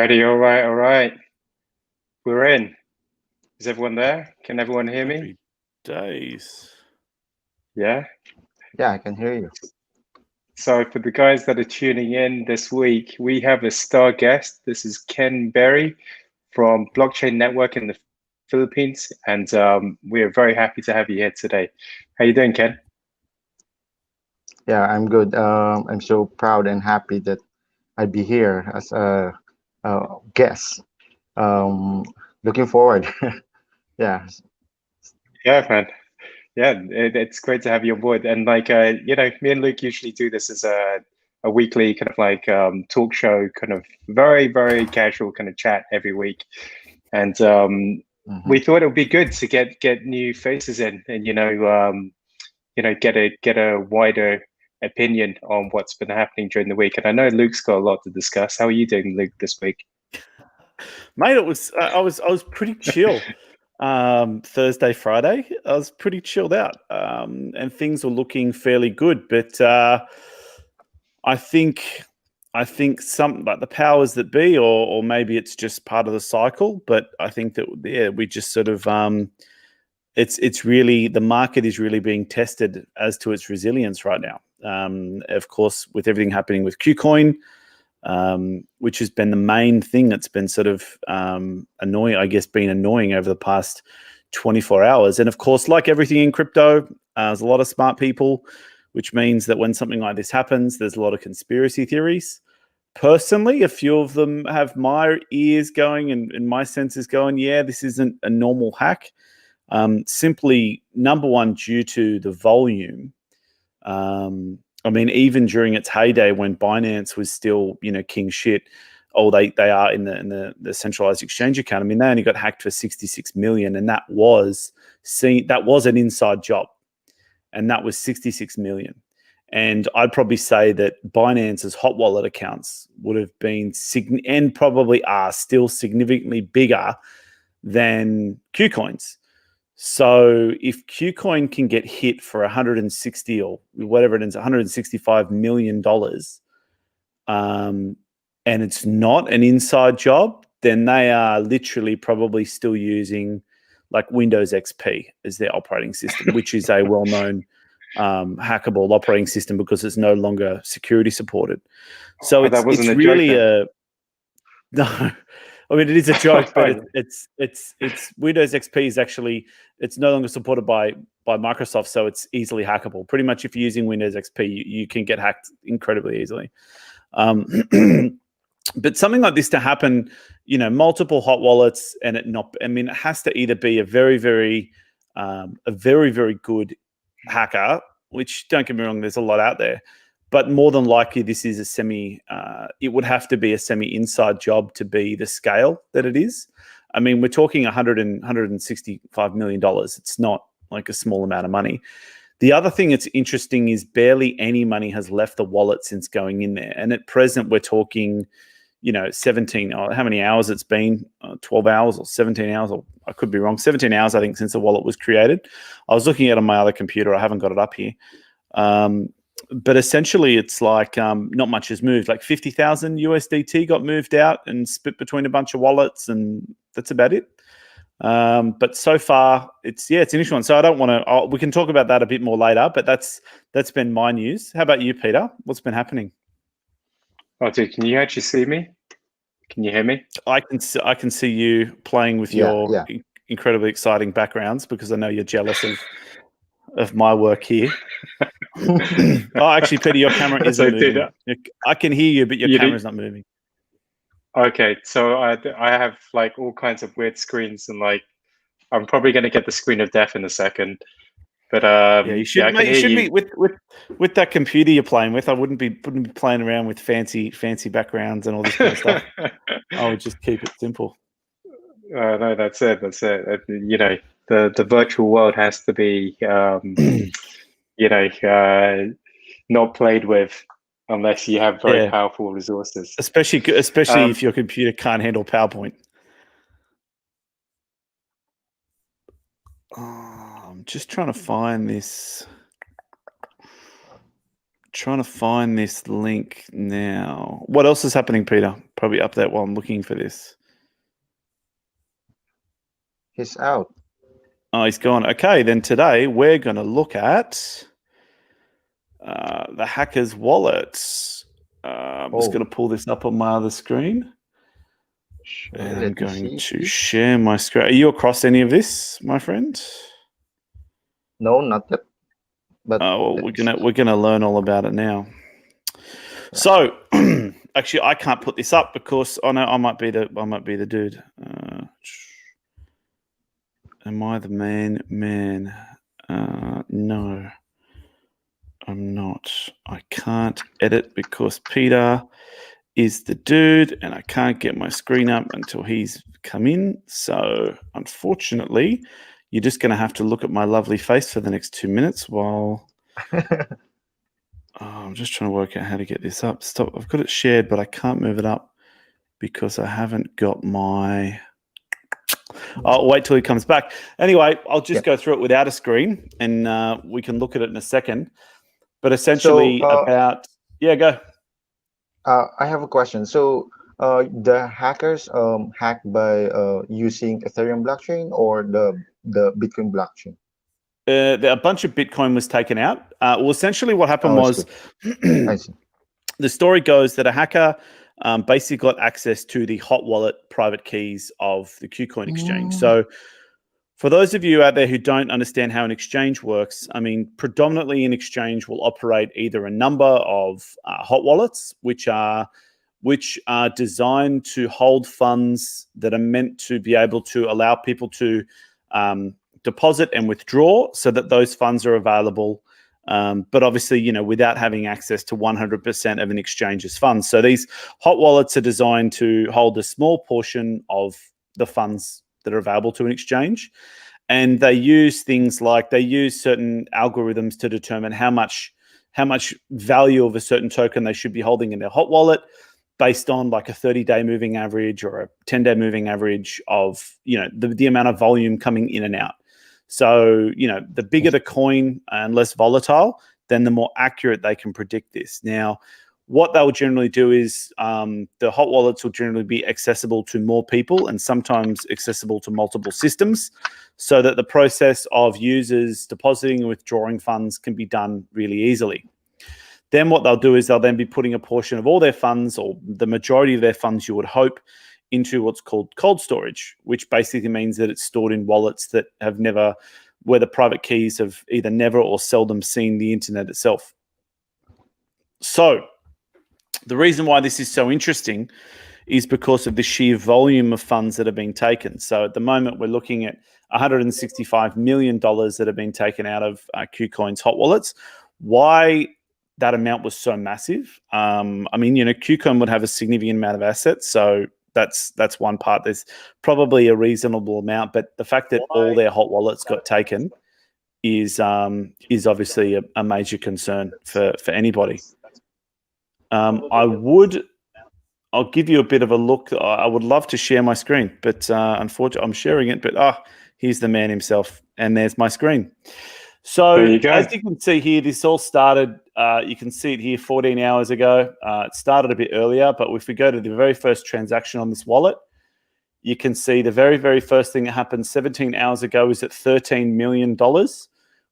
Alrighty, all right, all right. We're in. Is everyone there? Can everyone hear me? Happy days. Yeah. Yeah, I can hear you. So for the guys that are tuning in this week, we have a star guest. This is Ken Berry from Blockchain Network in the Philippines, and we are very happy to have you here today. How you doing, Ken? Yeah, I'm good. I'm so proud and happy that I'd be here as a guest. Um, Looking forward. Yeah, Yeah, man. Yeah, it's great to have you on board. And me and Luke usually do this as a weekly kind of talk show, kind of very, very casual kind of chat every week. And we thought it would be good to get new faces in, and get a wider opinion on what's been happening during the week. And I know Luke's got a lot to discuss. How are you doing, Luke, this week? Mate, it was I was pretty chill. Thursday, Friday, I was pretty chilled out, and things were looking fairly good. But I think some like the powers that be, or maybe it's just part of the cycle. But I think that we just sort of it's really the market is really being tested as to its resilience right now. Of course, with everything happening with Kucoin. Which has been the main thing that's been sort of annoying, I guess, been annoying over the past 24 hours. And of course, like everything in crypto, there's a lot of smart people, which means that when something like this happens, there's a lot of conspiracy theories. Personally, a few of them have my ears going and my senses going, yeah, this isn't a normal hack. Simply, number one, due to the volume. I mean, even during its heyday when Binance was still, king shit, they are in the centralized exchange account. I mean, they only got hacked for 66 million, and that was an inside job, and that was 66 million. And I'd probably say that Binance's hot wallet accounts would have been and probably are still significantly bigger than Kucoin's. So if Kucoin can get hit for 160 or whatever it is, $165 million, and it's not an inside job, then they are literally probably still using like Windows XP as their operating system, which is a well-known hackable operating system because it's no longer security supported. So it's really no. I mean, it is a joke, but it's Windows XP is actually it's no longer supported by Microsoft, so it's easily hackable. Pretty much, if you're using Windows XP, you can get hacked incredibly easily. But something like this to happen, multiple hot wallets, and it has to either be a very, very good hacker, which don't get me wrong, there's a lot out there. But more than likely, this is it would have to be a semi-inside job to be the scale that it is. I mean, we're talking $165 million. It's not like a small amount of money. The other thing that's interesting is barely any money has left the wallet since going in there. And at present, we're talking, 17, how many hours it's been, 12 hours or 17 hours, or I could be wrong, 17 hours, I think, since the wallet was created. I was looking at it on my other computer. I haven't got it up here. But essentially, it's like not much has moved. Like 50,000 USDT got moved out and split between a bunch of wallets, and that's about it. But so far, it's an interesting one. So I don't want to. We can talk about that a bit more later. But that's been my news. How about you, Peter? What's been happening? Oh, dude, can you actually see me? Can you hear me? I can see you playing with your incredibly exciting backgrounds because I know you're jealous of my work here. Oh, actually, Peter, your camera isn't moving. I can hear you, but your camera's not moving. Okay, so I have like all kinds of weird screens, and like I'm probably going to get the screen of death in a second. But you should be with that computer you're playing with. I wouldn't be playing around with fancy backgrounds and all this kind of stuff. I would just keep it simple. No, that's it. The virtual world has to be not played with unless you have very powerful resources. Especially if your computer can't handle PowerPoint. I'm just trying to find this. trying to find this link now. What else is happening, Peter? Probably update while I'm looking for this. He's out. Oh, he's gone. Okay, then today we're going to look at the hacker's wallets. I'm just going to pull this up on my other screen. Sure, And I'm let me going see. to share my screen. Are you across any of this, my friend? No, not yet. But Oh, well, let me see. we're gonna learn all about it now. So, actually, I can't put this up because I might be the dude. Am I the man? No, I'm not. I can't edit because Peter is the dude, and I can't get my screen up until he's come in. So, unfortunately, you're just going to have to look at my lovely face for the next 2 minutes while I'm just trying to work out how to get this up. Stop. I've got it shared, but I can't move it up because I haven't got my... I'll wait till he comes back. Anyway, I'll just go through it without a screen, and we can look at it in a second. But essentially about... Yeah, go. I have a question. So the hackers hacked by using Ethereum blockchain or the Bitcoin blockchain? A bunch of Bitcoin was taken out. Well, essentially what happened was I see. the story goes that a hacker basically got access to the hot wallet private keys of the Kucoin exchange. So for those of you out there who don't understand how an exchange works, I mean, predominantly an exchange will operate either a number of hot wallets, which are designed to hold funds that are meant to be able to allow people to deposit and withdraw so that those funds are available. But obviously, without having access to 100% of an exchange's funds. So these hot wallets are designed to hold a small portion of the funds that are available to an exchange. And they use things like certain algorithms to determine how much value of a certain token they should be holding in their hot wallet, based on like a 30-day moving average or a 10-day moving average of, the amount of volume coming in and out. So, the bigger the coin and less volatile, then the more accurate they can predict this. Now, what they'll generally do is the hot wallets will generally be accessible to more people and sometimes accessible to multiple systems so that the process of users depositing and withdrawing funds can be done really easily. Then what they'll do is they'll then be putting a portion of all their funds, or the majority of their funds, you would hope, into what's called cold storage, which basically means that it's stored in wallets that have never, where the private keys have either never or seldom seen the internet itself. So the reason why this is so interesting is because of the sheer volume of funds that are being taken. So at the moment, we're looking at $165 million that have been taken out of Kucoin's hot wallets. Why that amount was so massive? I mean, Kucoin would have a significant amount of assets, so that's one part. There's probably a reasonable amount, but the fact that all their hot wallets got taken is obviously a major concern for anybody. I'll give you a bit of a look. I would love to share my screen, but unfortunately, I'm sharing it. But here's the man himself, and there's my screen. So as you can see here, this all started, you can see it here 14 hours ago. It started a bit earlier, but if we go to the very first transaction on this wallet, you can see the very, very first thing that happened 17 hours ago is that $13 million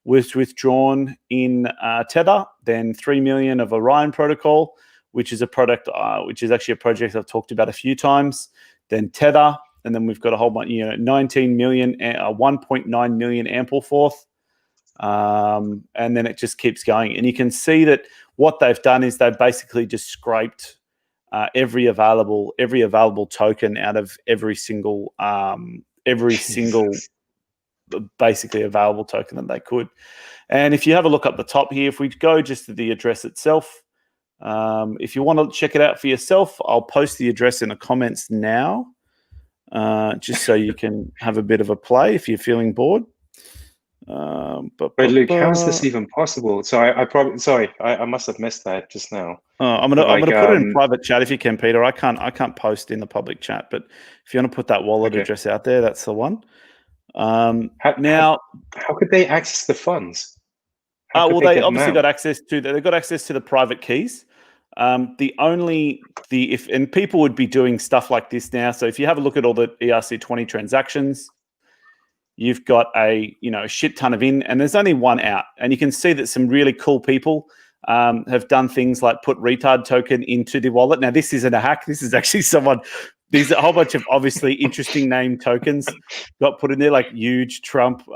was withdrawn in Tether, then 3 million of Orion Protocol, which is a product, which is actually a project I've talked about a few times, then Tether, and then we've got a whole bunch, 19 million, 1.9 million Ampleforth. And then it just keeps going. And you can see that what they've done is they've basically just scraped every available token out of every single basically available token that they could. And if you have a look up the top here, if we go just to the address itself, if you want to check it out for yourself, I'll post the address in the comments now, just so you can have a bit of a play if you're feeling bored. But Luke, how is this even possible? So I must have missed that just now. I'm gonna put it in private chat if you can, Peter. I can't post in the public chat, but if you want to put that wallet address out there, that's the one. How could they access the funds? How could Well, they they get them obviously out? got access to the private keys. And people would be doing stuff like this now. So if you have a look at all the ERC20 transactions, you've got a shit ton of in, and there's only one out. And you can see that some really cool people have done things like put retard token into the wallet. Now, this isn't a hack. This is actually someone. There's a whole bunch of obviously interesting name tokens got put in there, like huge Trump.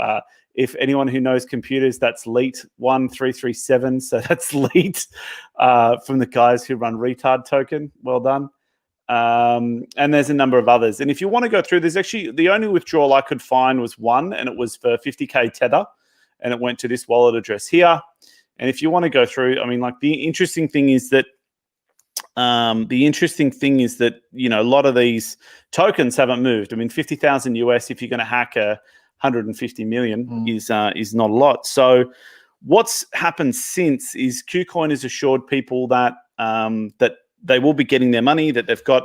If anyone who knows computers, that's LEET 1337. So that's LEET from the guys who run retard token. Well done. And there's a number of others. And if you want to go through, there's actually the only withdrawal I could find was one, and it was for 50K Tether, and it went to this wallet address here. And if you want to go through, I mean, like the interesting thing is that a lot of these tokens haven't moved. I mean, 50,000 US, if you're going to hack 150 million is not a lot. So what's happened since is Kucoin has assured people that that they will be getting their money, that they've got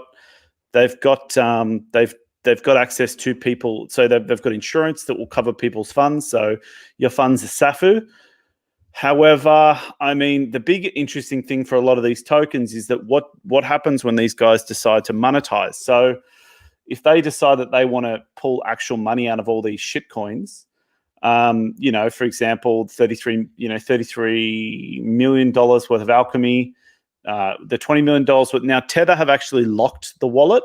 access to people. So they've got insurance that will cover people's funds. So your funds are SAFU. However, I mean, the big interesting thing for a lot of these tokens is that what happens when these guys decide to monetize. So if they decide that they want to pull actual money out of all these shit coins, for example, $33 million worth of alchemy, the $20 million worth. Now, Tether have actually locked the wallet.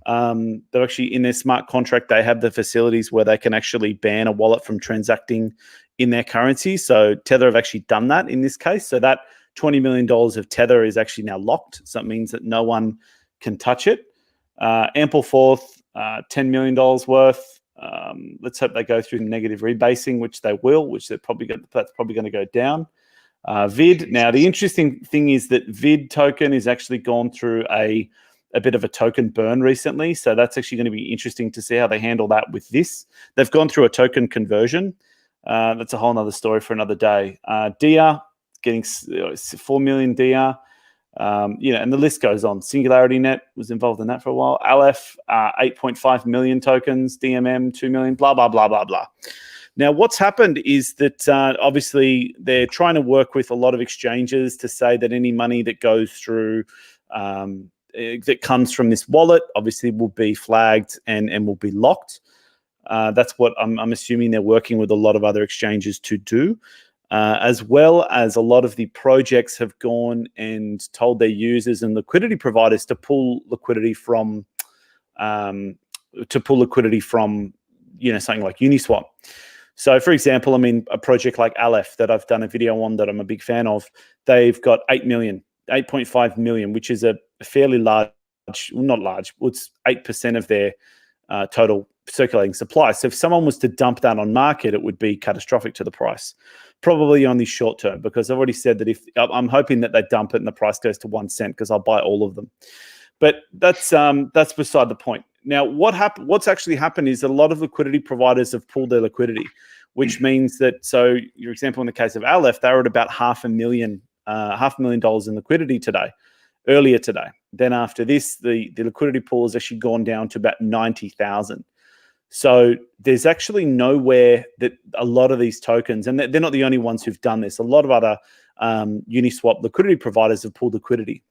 They're actually in their smart contract. They have the facilities where they can actually ban a wallet from transacting in their currency. So Tether have actually done that in this case. So that $20 million of Tether is actually now locked. So it means that no one can touch it. Ampleforth, $10 million worth. Let's hope they go through the negative rebasing, which they will, that's probably going to go down. VID. Now, the interesting thing is that VID token is actually gone through a bit of a token burn recently. So that's actually going to be interesting to see how they handle that with this. They've gone through a token conversion. That's a whole nother story for another day. DIA, getting 4 million DIA. And the list goes on. Singularity Net was involved in that for a while. Aleph, 8.5 million tokens. DMM, 2 million, blah, blah, blah, blah, blah. Now, what's happened is that obviously they're trying to work with a lot of exchanges to say that any money that goes through, that comes from this wallet, obviously will be flagged and will be locked. That's what I'm assuming they're working with a lot of other exchanges to do. As well as a lot of the projects have gone and told their users and liquidity providers to pull liquidity from, something like Uniswap. So, for example, I mean, a project like Aleph that I've done a video on that I'm a big fan of, they've got 8.5 million, which is a fairly large, not large, it's 8% of their total circulating supply. So if someone was to dump that on market, it would be catastrophic to the price. Probably only short term, because I've already said that if I'm hoping that they dump it and the price goes to 1 cent, because I'll buy all of them. But that's beside the point. Now, what's actually happened is that a lot of liquidity providers have pulled their liquidity, which means that, so your example in the case of Aleph, they were at about $500,000 in liquidity earlier today. Then after this, the liquidity pool has actually gone down to about 90,000. So there's actually nowhere that a lot of these tokens, and they're not the only ones who've done this. A lot of other Uniswap liquidity providers have pulled liquidity.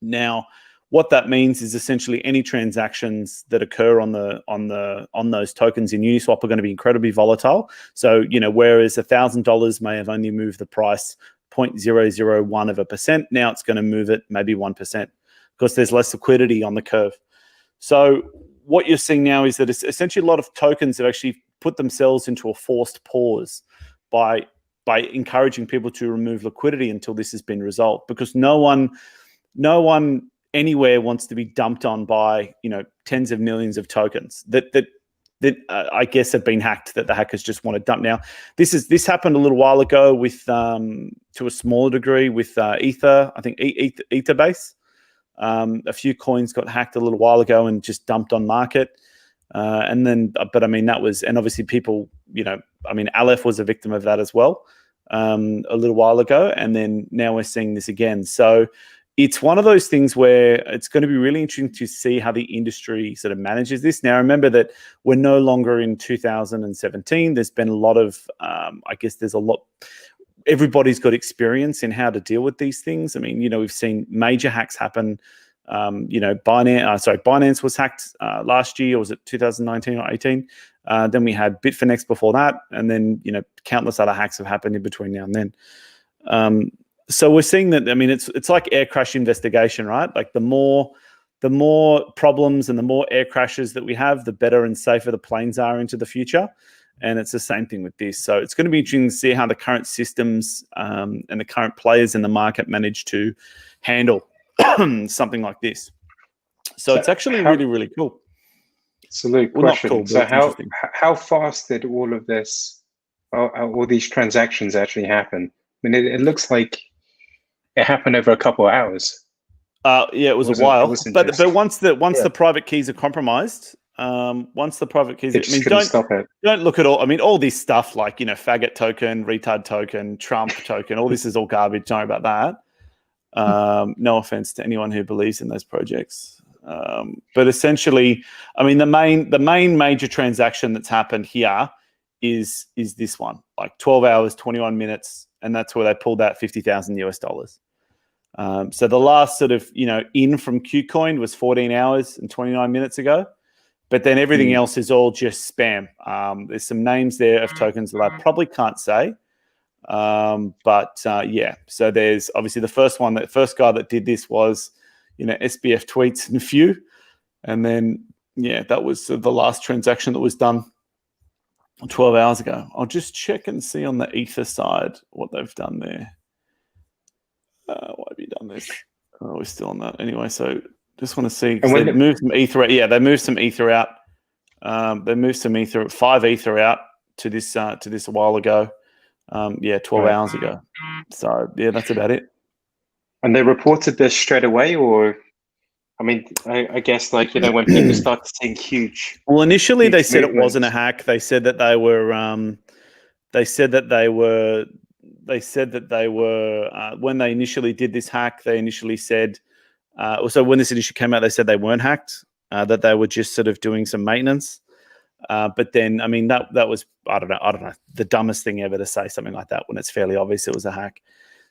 Now, what that means is essentially any transactions that occur on those tokens in Uniswap are going to be incredibly volatile. So, whereas $1,000 may have only moved the price 0.001%, now it's going to move it maybe 1% because there's less liquidity on the curve. So what you're seeing now is that it's essentially a lot of tokens have actually put themselves into a forced pause by encouraging people to remove liquidity until this has been resolved, because no one anywhere wants to be dumped on by tens of millions of tokens that I guess have been hacked, that the hackers just want to dump. Now, this happened a little while ago with to a smaller degree with Ether. I think Etherbase. A few coins got hacked a little while ago and just dumped on market. And obviously people, Aleph was a victim of that as well a little while ago. And then now we're seeing this again. So it's one of those things where it's going to be really interesting to see how the industry sort of manages this. Now, remember that we're no longer in 2017. There's been a lot of, everybody's got experience in how to deal with these things. I mean, we've seen major hacks happen. Binance was hacked last year, or was it 2019 or 18? Then we had Bitfinex before that, and then countless other hacks have happened in between now and then. So we're seeing that. I mean, it's like air crash investigation, right? Like the more problems and the more air crashes that we have, the better and safer the planes are into the future. And it's the same thing with this. So it's going to be interesting to see how the current systems and the current players in the market manage to handle something like this. So it's actually really, really cool. So Luke, Well, not question. cool, So but how fast did all of this, all these transactions actually happen? I mean, it looks like it happened over a couple of hours. Yeah, it was a while. But once the private keys are compromised, once the private keys, stop it. Don't look at all. I mean, all this stuff like faggot token, retard token, Trump token, all this is all garbage. Don't worry about that. No offense to anyone who believes in those projects, but essentially, I mean, the main major transaction that's happened here is this one, like 12 hours, 21 minutes, and that's where they pulled out $50,000 US. So the last sort of in from Kucoin was 14 hours and 29 minutes ago. But then everything else is all just spam. There's some names there of tokens that I probably can't say. Yeah, so there's obviously the first guy that did this was, SBF tweets and few. And then, that was the last transaction that was done 12 hours ago. I'll just check and see on the Ether side what they've done there. Why have you done this? Oh, we're still on that. Anyway, so just want to see. They moved some Ether out. Yeah, they moved some Ether out. They moved some Ether, 5 Ether out to this a while ago. 12 hours ago. So yeah, that's about it. And they reported this straight away, or I mean, I guess when people start seeing huge. Well, initially they said it wasn't a hack. They said that they were. When they initially did this hack, they initially said. So when this initially came out, they said they weren't hacked, that they were just sort of doing some maintenance. But then, I mean, that was, I don't know, the dumbest thing ever to say something like that when it's fairly obvious it was a hack.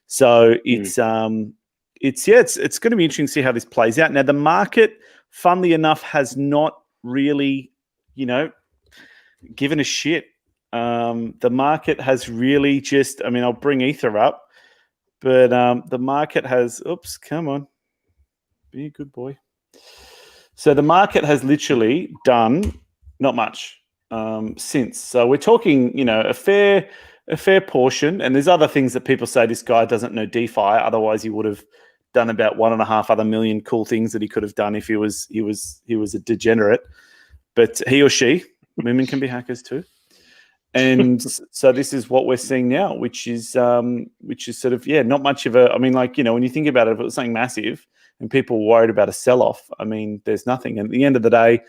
So it's going to be interesting to see how this plays out. Now, the market, funnily enough, has not really, given a shit. The market has really just, I mean, I'll bring Ether up, but the market has, oops, come on. Be a good boy. So the market has literally done not much since. So we're talking, a fair portion. And there's other things that people say this guy doesn't know DeFi. Otherwise, he would have done about 1.5 other million cool things that he could have done if he was a degenerate. But he or she, women can be hackers too. And so this is what we're seeing now, which is sort of not much of a. I mean, when you think about it, if it was something massive and people were worried about a sell-off, I mean, there's nothing. And at the end of the day,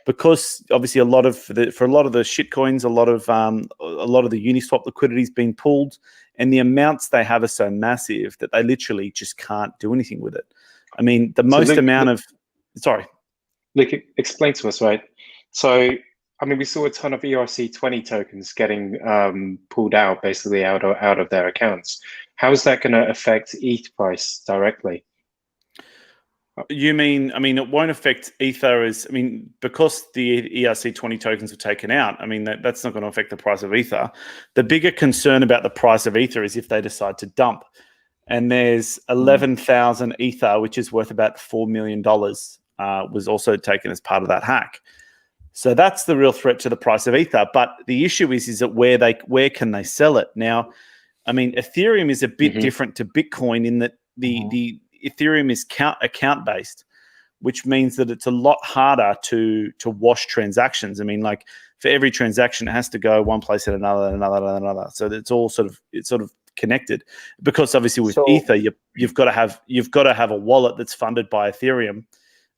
because obviously for a lot of the shit coins, a lot of the Uniswap liquidity is being pulled, and the amounts they have are so massive that they literally just can't do anything with it. I mean, the most amount of. Sorry, Luke, explain to us, right? So, I mean, we saw a ton of ERC20 tokens getting pulled out, basically out of their accounts. How is that going to affect ETH price directly? You mean, I mean, it won't affect Ether because the ERC20 tokens were taken out. I mean, that's not going to affect the price of Ether. The bigger concern about the price of Ether is if they decide to dump. And there's 11,000 Ether, which is worth about $4 million, was also taken as part of that hack. So that's the real threat to the price of Ether. But the issue is that where can they sell it? Now, I mean, Ethereum is a bit different to Bitcoin in that the Ethereum is account based, which means that it's a lot harder to wash transactions. I mean, like for every transaction, it has to go one place and another. So it's all sort of connected. Because obviously with Ether, you've got to have a wallet that's funded by Ethereum.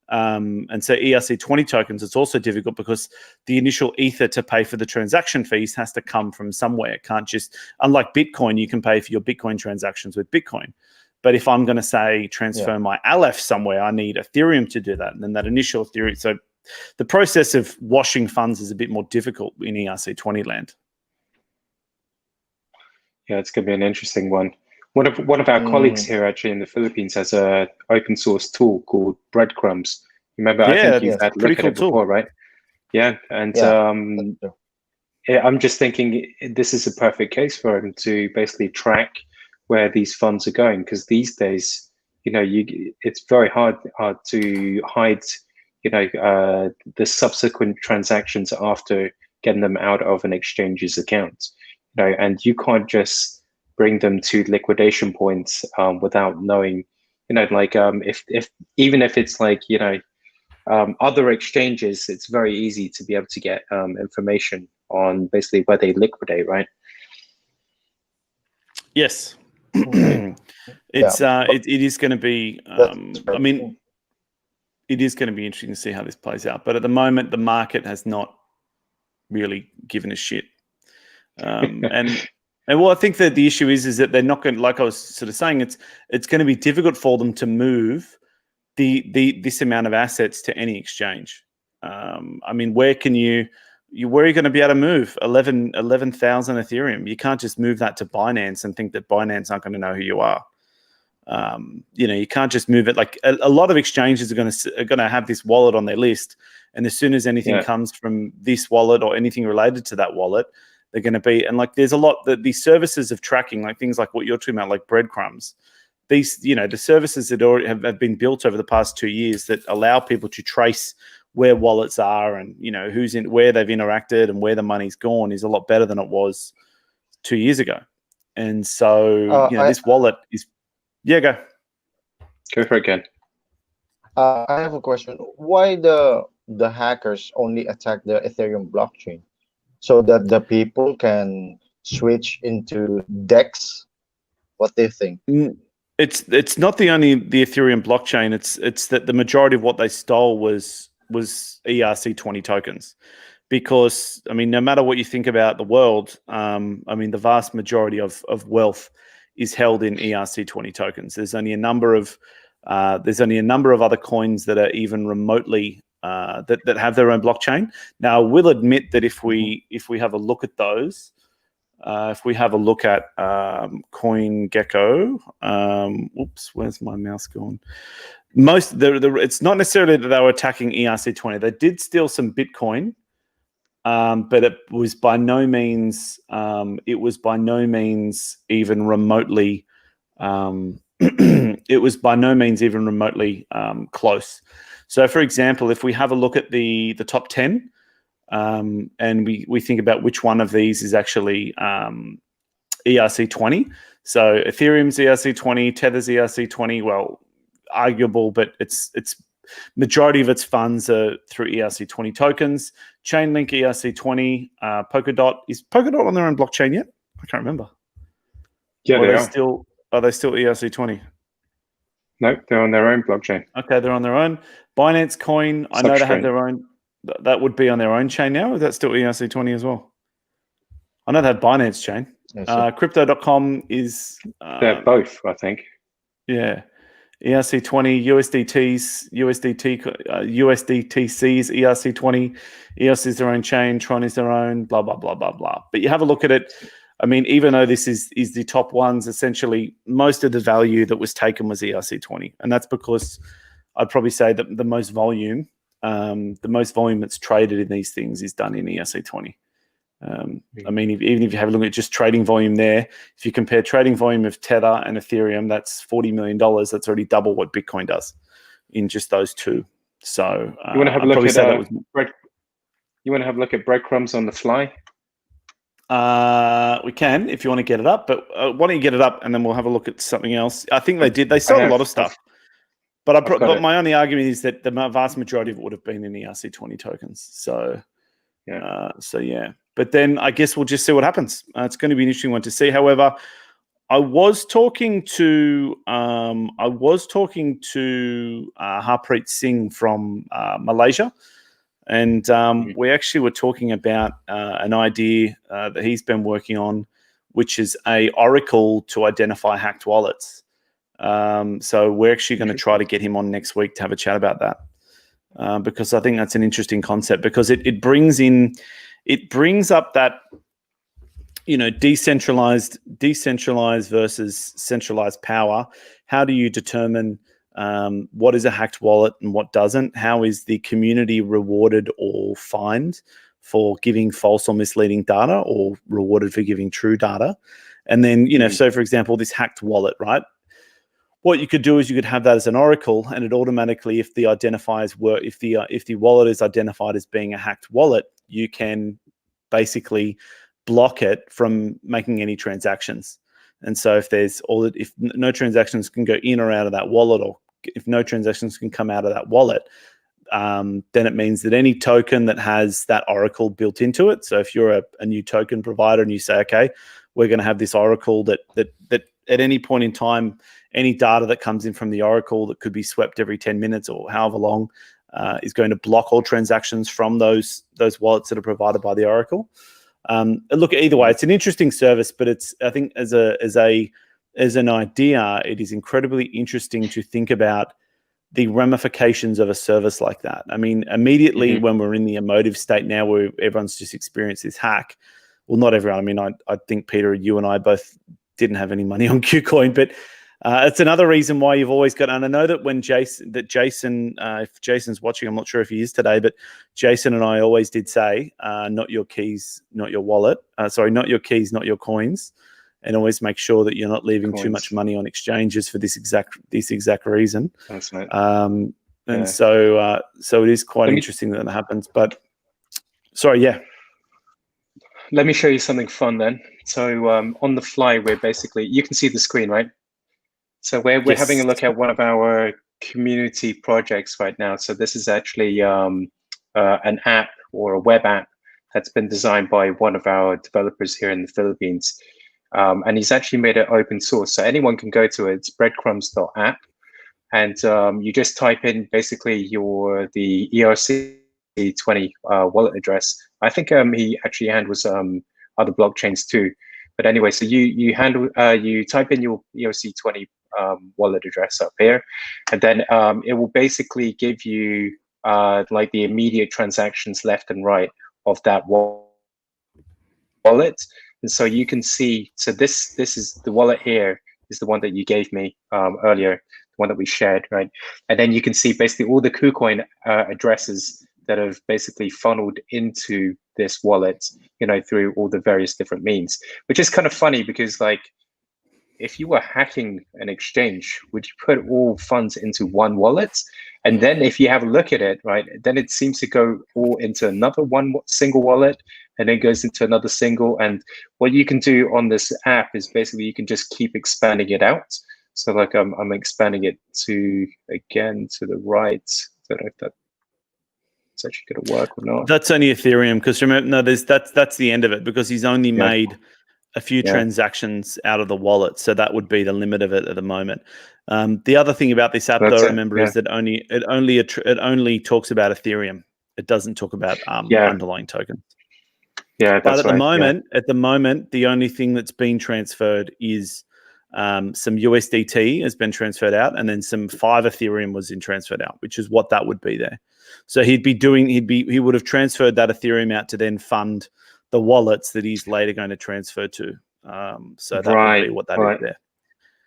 And so ERC20 tokens, it's also difficult because the initial Ether to pay for the transaction fees has to come from somewhere. It can't just, unlike Bitcoin, you can pay for your Bitcoin transactions with Bitcoin. But if I'm going to say transfer my Aleph somewhere, I need Ethereum to do that. And then that initial Ethereum. So the process of washing funds is a bit more difficult in ERC20 land. Yeah, it's going to be an interesting one. One of our colleagues here actually in the Philippines has a open source tool called Breadcrumbs. Remember, I Yeah, think you've Yes. had a pretty look at cool it before, tool. right? Yeah, and Yeah. That's true. yeah, I'm just thinking this is a perfect case for him to basically track where these funds are going, because these days, it's very hard to hide, the subsequent transactions after getting them out of an exchange's account, and you can't just bring them to liquidation points without knowing, if even if it's like, other exchanges, it's very easy to be able to get information on basically where they liquidate, right? Yes. Okay. It's Yeah. it is going to be. That's I right. mean, it is going to be interesting to see how this plays out. But at the moment, the market has not really given a shit. And well, I think that the issue is that they're not going. Like I was sort of saying, it's going to be difficult for them to move this amount of assets to any exchange. I mean, where are you going to be able to move 11,000 Ethereum? You can't just move that to Binance and think that Binance aren't going to know who you are. You can't just move it. Like a lot of exchanges are going to have this wallet on their list, and as soon as anything comes from this wallet or anything related to that wallet, they're going to be. And like, there's a lot that these services of tracking, like things like what you're talking about, like Breadcrumbs. These, the services that already have been built over the past 2 years that allow people to trace where wallets are and who's in, where they've interacted and where the money's gone is a lot better than it was 2 years ago. And so this wallet is. Yeah, go. Go for it again. I have a question. Why the hackers only attack the Ethereum blockchain so that the people can switch into DEX? What do you think? It's not the Ethereum blockchain. It's that the majority of what they stole was ERC20 tokens, because I mean, no matter what you think about the world, I mean, the vast majority of wealth is held in ERC20 tokens. There's only a number of other coins that are even remotely that have their own blockchain. Now, we'll admit that if we have a look at those, if we have a look at CoinGecko, where's my mouse gone? It's not necessarily that they were attacking ERC20. They did steal some Bitcoin, but it was by no means even remotely. It was by no means even remotely close. So, for example, if we have a look at the top 10, and we think about which one of these is actually ERC20. So Ethereum's ERC20, Tether's ERC20. Well, arguable, but it's majority of its funds are through ERC20 tokens. Chainlink ERC20. Polkadot, is Polkadot on their own blockchain yet? I can't remember. Yeah, Or they are they still ERC20? No, they're on their own blockchain. Okay, they're on their own. Binance Coin, I know they have their own. That would be on their own chain now. Is that still ERC20 as well? I know they have Binance chain. Crypto.com is. They're both, I think. Yeah. ERC20, USDTC's ERC20. EOS is their own chain. Tron is their own, blah, blah, blah, blah, blah. But you have a look at it. I mean, even though this is the top ones, essentially most of the value that was taken was ERC20. And that's because I'd probably say that the most volume that's traded in these things is done in ERC20. I mean, even if you have a look at just trading volume there, if you compare trading volume of Tether and Ethereum, that's $40 million. That's already double what Bitcoin does in just those two. So you want to have a look at you want to have a look at Breadcrumbs on the fly? We can if you want to get it up, but why don't you get it up and then we'll have a look at something else. I think they sold a lot of stuff. But my only argument is that the vast majority of it would have been in ERC20 tokens. So yeah. But then I guess we'll just see what happens. It's going to be an interesting one to see. However, I was talking to Harpreet Singh from Malaysia, and we actually were talking about an idea that he's been working on, which is a oracle to identify hacked wallets. So we're actually going to try to get him on next week to have a chat about that, because I think that's an interesting concept, because it brings up that decentralized versus centralized power. How do you determine what is a hacked wallet and what doesn't? How is the community rewarded or fined for giving false or misleading data, or rewarded for giving true data? And then, so for example, this hacked wallet, right? What you could do is you could have that as an oracle, and it automatically, if the identifiers were, if the wallet is identified as being a hacked wallet, you can basically block it from making any transactions. And so if no transactions can go in or out of that wallet, or if no transactions can come out of that wallet, then it means that any token that has that oracle built into it. So if you're a new token provider and you say, okay, we're going to have this oracle that at any point in time, any data that comes in from the oracle that could be swept every 10 minutes or however long is going to block all transactions from those wallets that are provided by the oracle. Look, either way, it's an interesting service, but I think as an idea, it is incredibly interesting to think about the ramifications of a service like that. I mean, immediately when we're in the emotive state now where everyone's just experienced this hack, well, not everyone. I mean, I think, Peter, you and I both didn't have any money on Kucoin, but it's another reason why you've always got, and I know that when Jason, if Jason's watching, I'm not sure if he is today, but Jason and I always did say, not your keys, not your wallet. Not your keys, not your coins. And always make sure that you're not leaving too much money on exchanges for this exact reason. That's right. So it is quite interesting that happens. But sorry, yeah. Let me show you something fun then. So on the fly, we're basically, you can see the screen, right? So we're having a look at one of our community projects right now. So this is actually an app or a web app that's been designed by one of our developers here in the Philippines. And he's actually made it open source. So anyone can go to it. It's breadcrumbs.app. And you just type in basically the ERC20 wallet address. I think he actually handles other blockchains too. But anyway, so you type in your ERC20 wallet address up here, and then it will basically give you like the immediate transactions left and right of that wallet. And so you can see, so this is the wallet here is the one that you gave me earlier, the one that we shared, right? And then you can see basically all the Kucoin addresses that have basically funneled into this wallet, through all the various different means, which is kind of funny because, like, if you were hacking an exchange, would you put all funds into one wallet? And then if you have a look at it, right, then it seems to go all into another single wallet, and then goes into another single. And what you can do on this app is basically you can just keep expanding it out. So like I'm expanding it to the right. I don't know if that's actually going to work or not. That's only Ethereum, because remember, that's the end of it, because he's only made a few transactions out of the wallet, so that would be the limit of it at the moment. The other thing about this app, remember, is that it only talks about Ethereum. It doesn't talk about underlying tokens. Yeah, but at the moment, the only thing that's been transferred is some USDT has been transferred out, and then some 5 Ethereum was transferred out, which is what that would be there. So he would have transferred that Ethereum out to then fund the wallets that he's later going to transfer to. So that would be what that is there.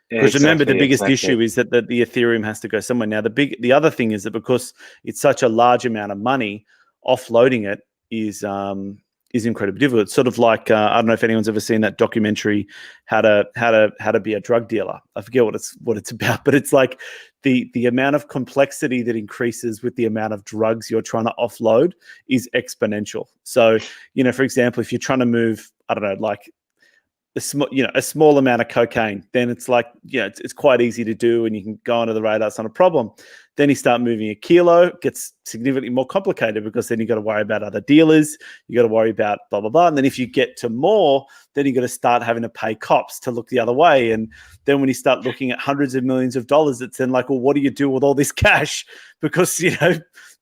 Because remember, the biggest issue is that the Ethereum has to go somewhere. Now, the other thing is that because it's such a large amount of money, offloading it is incredibly difficult. It's sort of like I don't know if anyone's ever seen that documentary, how to be a drug dealer. I forget what it's about, but it's like the amount of complexity that increases with the amount of drugs you're trying to offload is exponential. So, for example, if you're trying to move, I don't know, like a small amount of cocaine, then it's like, it's quite easy to do and you can go under the radar. It's not a problem. Then you start moving a kilo, it gets significantly more complicated, because then you got to worry about other dealers. You got to worry about blah, blah, blah. And then if you get to more, then you got to start having to pay cops to look the other way. And then when you start looking at hundreds of millions of dollars, it's then like, well, what do you do with all this cash? Because,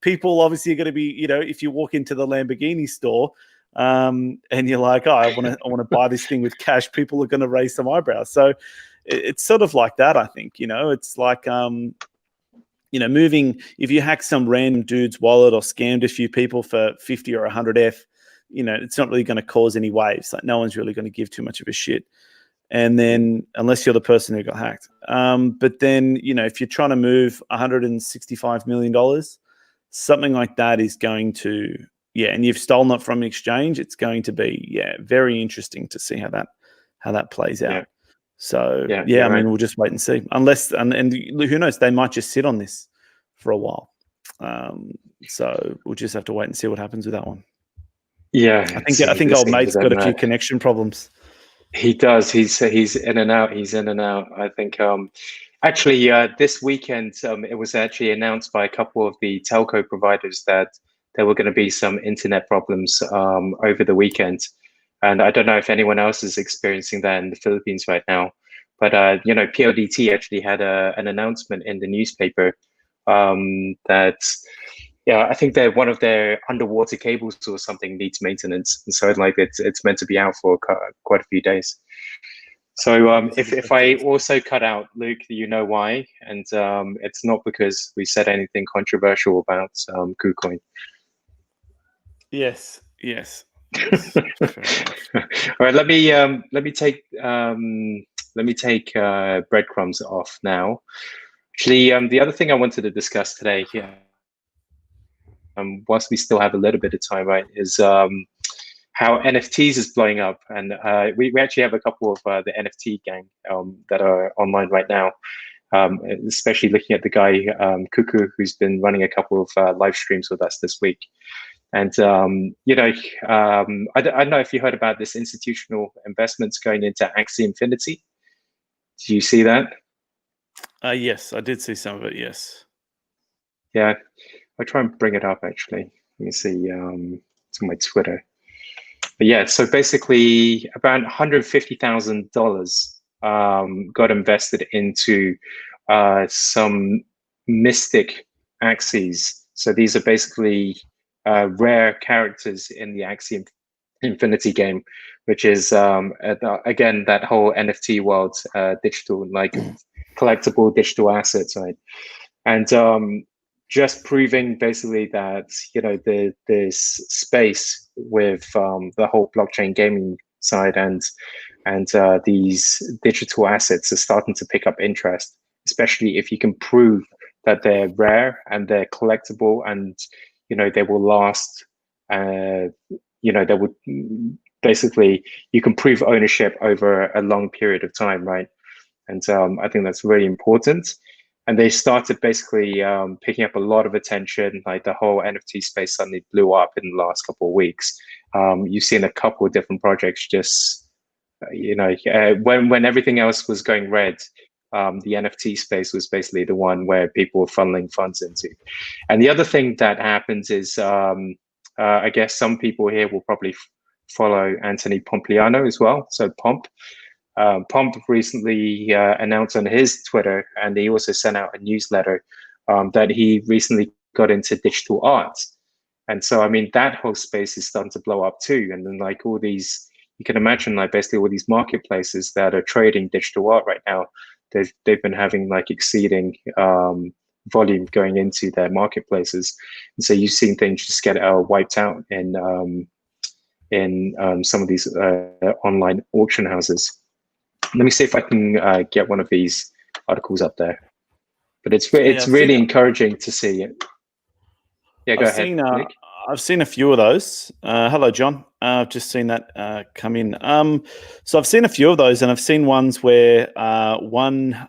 people obviously are going to be, if you walk into the Lamborghini store, and you're like, oh, I want to buy this thing with cash, people are going to raise some eyebrows. So it's sort of like that, I think. It's like, moving, if you hack some random dude's wallet or scammed a few people for 50 or 100 F, it's not really going to cause any waves. Like no one's really going to give too much of a shit. And then, unless you're the person who got hacked. But then, if you're trying to move $165 million, something like that is going to, and you've stolen it from an exchange, it's going to be, very interesting to see how that plays out. Yeah. So, I right. mean, we'll just wait and see. Unless, and who knows, they might just sit on this for a while. So we'll just have to wait and see what happens with that one. Yeah. I think old mate's got a few connection problems. He does. He's in and out. He's in and out. I think actually this weekend it was actually announced by a couple of the telco providers that there were going to be some internet problems over the weekend, and I don't know if anyone else is experiencing that in the Philippines right now. But PLDT actually had an announcement in the newspaper that. Yeah, I think that one of their underwater cables or something needs maintenance, and so it's meant to be out for quite a few days. So if I also cut out Luke, you know why, and it's not because we said anything controversial about Kucoin. Yes. All right, let me take breadcrumbs off now. Actually, the other thing I wanted to discuss today, whilst we still have a little bit of time, right, is how NFTs is blowing up. And we actually have a couple of the NFT gang that are online right now, especially looking at the guy, Kuku, who's been running a couple of live streams with us this week. And, I don't know if you heard about this institutional investments going into Axie Infinity. Did you see that? Yes, I did see some of it, yes. Yeah. I'll try and bring it up, actually. Let me see. It's on my Twitter. But yeah, so basically about $150,000 got invested into some mystic Axies. So these are basically rare characters in the Axie Infinity game, which is, again, that whole NFT world, digital, like collectible digital assets, right? And just proving basically that this space with the whole blockchain gaming side and these digital assets are starting to pick up interest, especially if you can prove that they're rare and they're collectible and they will last. They would basically, you can prove ownership over a long period of time, right? And I think that's really important. And they started basically picking up a lot of attention. Like the whole NFT space suddenly blew up in the last couple of weeks. You've seen a couple of different projects just, when everything else was going red, the NFT space was basically the one where people were funneling funds into. And the other thing that happens is, I guess some people here will probably follow Anthony Pompliano as well. So Pomp. Pomp recently announced on his Twitter, and he also sent out a newsletter that he recently got into digital art. And so, I mean, that whole space is starting to blow up too. And then like all these, you can imagine like basically all these marketplaces that are trading digital art right now, they've been having like exceeding volume going into their marketplaces. And so you've seen things just get wiped out in some of these online auction houses. Let me see if I can get one of these articles up there. But it's really encouraging to see it. Yeah, go ahead, Nick. I've seen a few of those. Hello, John. I've just seen that come in. So I've seen a few of those, and I've seen ones where one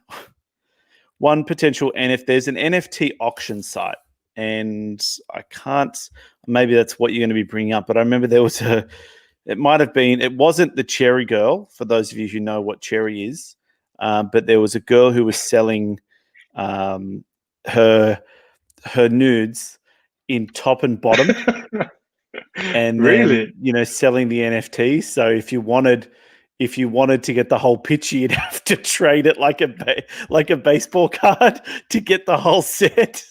potential there's an NFT auction site, and I can't. Maybe that's what you're going to be bringing up. But I remember there was it might have been, it wasn't the Cherry Girl, for those of you who know what Cherry is, but there was a girl who was selling her nudes in top and bottom, and really, then selling the NFTs. So if you wanted to get the whole picture, you'd have to trade it like a baseball card to get the whole set.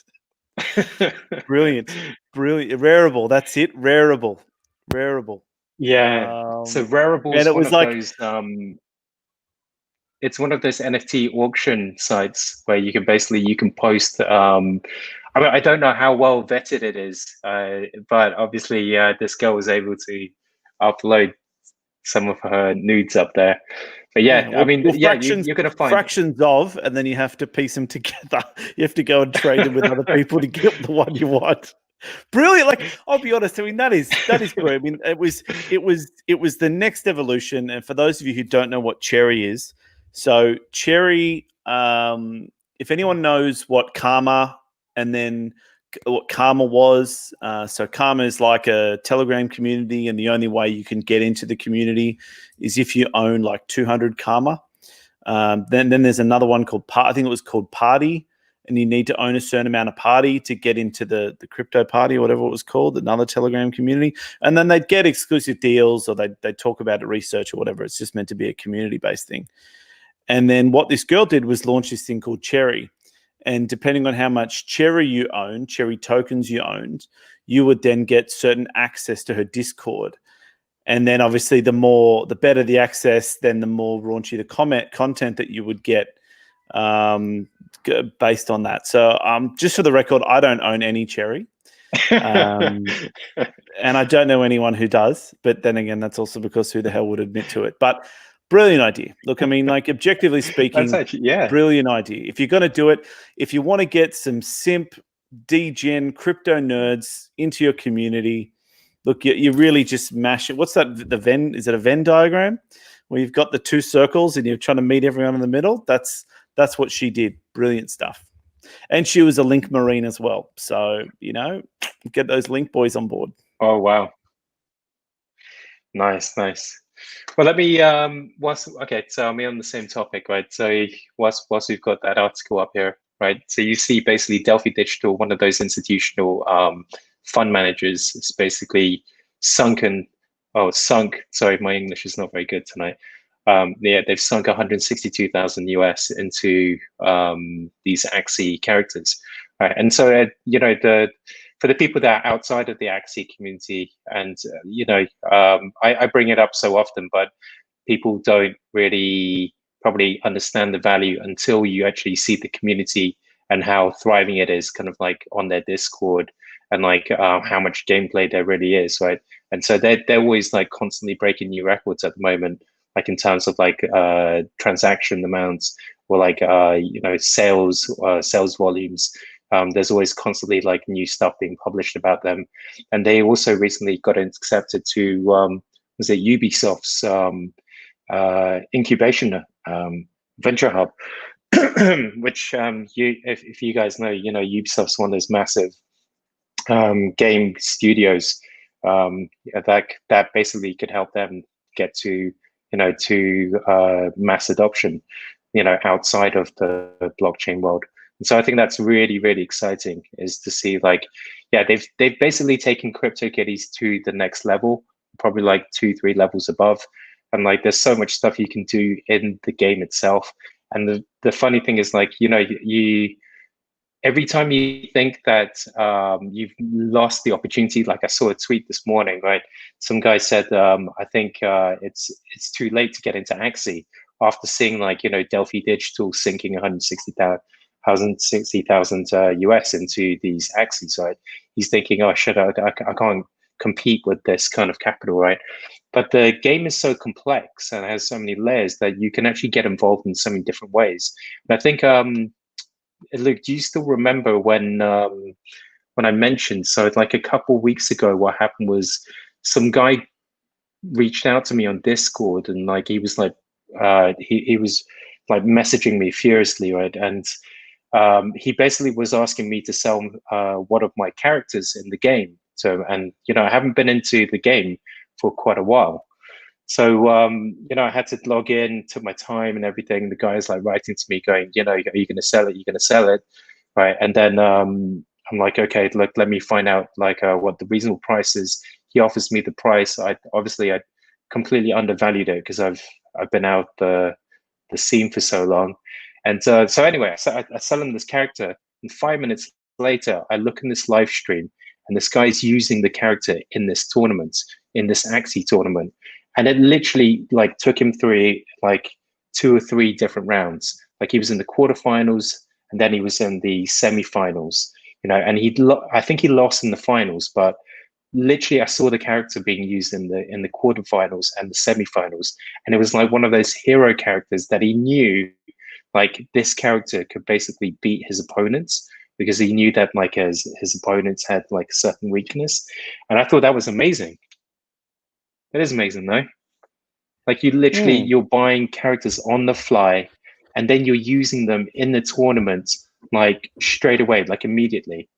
Brilliant, Rareable. That's it, Rareable. Yeah. So Rareable is one of those. It's one of those NFT auction sites where you can post. I I mean, I don't know how well vetted it is, but obviously, this girl was able to upload some of her nudes up there. But yeah, well, I mean, yeah, you're gonna find. fractions of, and then you have to piece them together. You have to go and trade them with other people to get the one you want. Brilliant! Like, I'll be honest. I mean, that is brilliant. I mean, it was the next evolution. And for those of you who don't know what Cherry is, so Cherry, if anyone knows what Karma and then what Karma was, so Karma is like a Telegram community, and the only way you can get into the community is if you own like 200 Karma. Then there's another one called I think it was called Party, and you need to own a certain amount of Party to get into the crypto party or whatever it was called, another Telegram community. And then they'd get exclusive deals, or they'd talk about it, research or whatever. It's just meant to be a community-based thing. And then what this girl did was launch this thing called Cherry. And depending on how much Cherry you own, Cherry tokens you owned, you would then get certain access to her Discord. And then obviously the better the access, then the more raunchy the content that you would get based on that. So just for the record, I don't own any Cherry. And I don't know anyone who does. But then again, that's also because who the hell would admit to it? But brilliant idea. Look, I mean, like, objectively speaking, brilliant idea. If you're going to do it, if you want to get some simp, degen, crypto nerds into your community, look, you really just mash it. What's that? Is it a Venn diagram where you've got the two circles and you're trying to meet everyone in the middle? That's what she did. Brilliant stuff. And she was a Link Marine as well. So, get those Link boys on board. Oh, wow. Nice. Well, let me, so I'm on the same topic, right? So whilst we've got that article up here, right? So you see basically Delphi Digital, one of those institutional fund managers, is basically sunk. Sorry, my English is not very good tonight. They've sunk 162,000 US into these Axie characters, right? And so, for the people that are outside of the Axie community, and I bring it up so often, but people don't really probably understand the value until you actually see the community and how thriving it is, kind of like on their Discord, and like how much gameplay there really is, right? And so they're always like constantly breaking new records at the moment, like in terms of like transaction amounts, or like sales volumes. There's always constantly like new stuff being published about them, and they also recently got accepted to was it Ubisoft's incubation venture hub, which if you guys know, Ubisoft's one of those massive game studios that basically could help them get to mass adoption, outside of the blockchain world. And so I think that's really, really exciting, is to see like, they've basically taken CryptoKitties to the next level, probably like 2-3 levels above. And like, there's so much stuff you can do in the game itself. And the funny thing is, like, every time you think that you've lost the opportunity, like I saw a tweet this morning, right? Some guy said, I think it's too late to get into Axie after seeing like, Delphi Digital sinking 160,000 US into these Axies, right? He's thinking, oh shit, I can't compete with this kind of capital, right? But the game is so complex and has so many layers that you can actually get involved in so many different ways. And I think, Luke, do you still remember when I mentioned, so like a couple of weeks ago, what happened was some guy reached out to me on Discord, and like he was like he was like messaging me furiously, right? And he basically was asking me to sell one of my characters in the game. So, and I haven't been into the game for quite a while. So, I had to log in, took my time and everything. The guy's like writing to me going, are you going to sell it? You're going to sell it, right? And then I'm like, okay, look, let me find out like what the reasonable price is. He offers me the price. I completely undervalued it because I've been out the scene for so long. And so anyway, I sell him this character, and 5 minutes later, I look in this live stream, and this guy's using the character in this tournament, in this Axie tournament. And it literally like took him through like 2 or 3 different rounds. Like he was in the quarterfinals, and then he was in the semifinals, and I think he lost in the finals, but literally I saw the character being used in the quarterfinals and the semifinals, and it was like one of those hero characters that he knew, like this character could basically beat his opponents because he knew that like his opponents had like a certain weakness, and I thought that was amazing. That is amazing, though. Like you're buying characters on the fly, and then you're using them in the tournament like straight away, like immediately.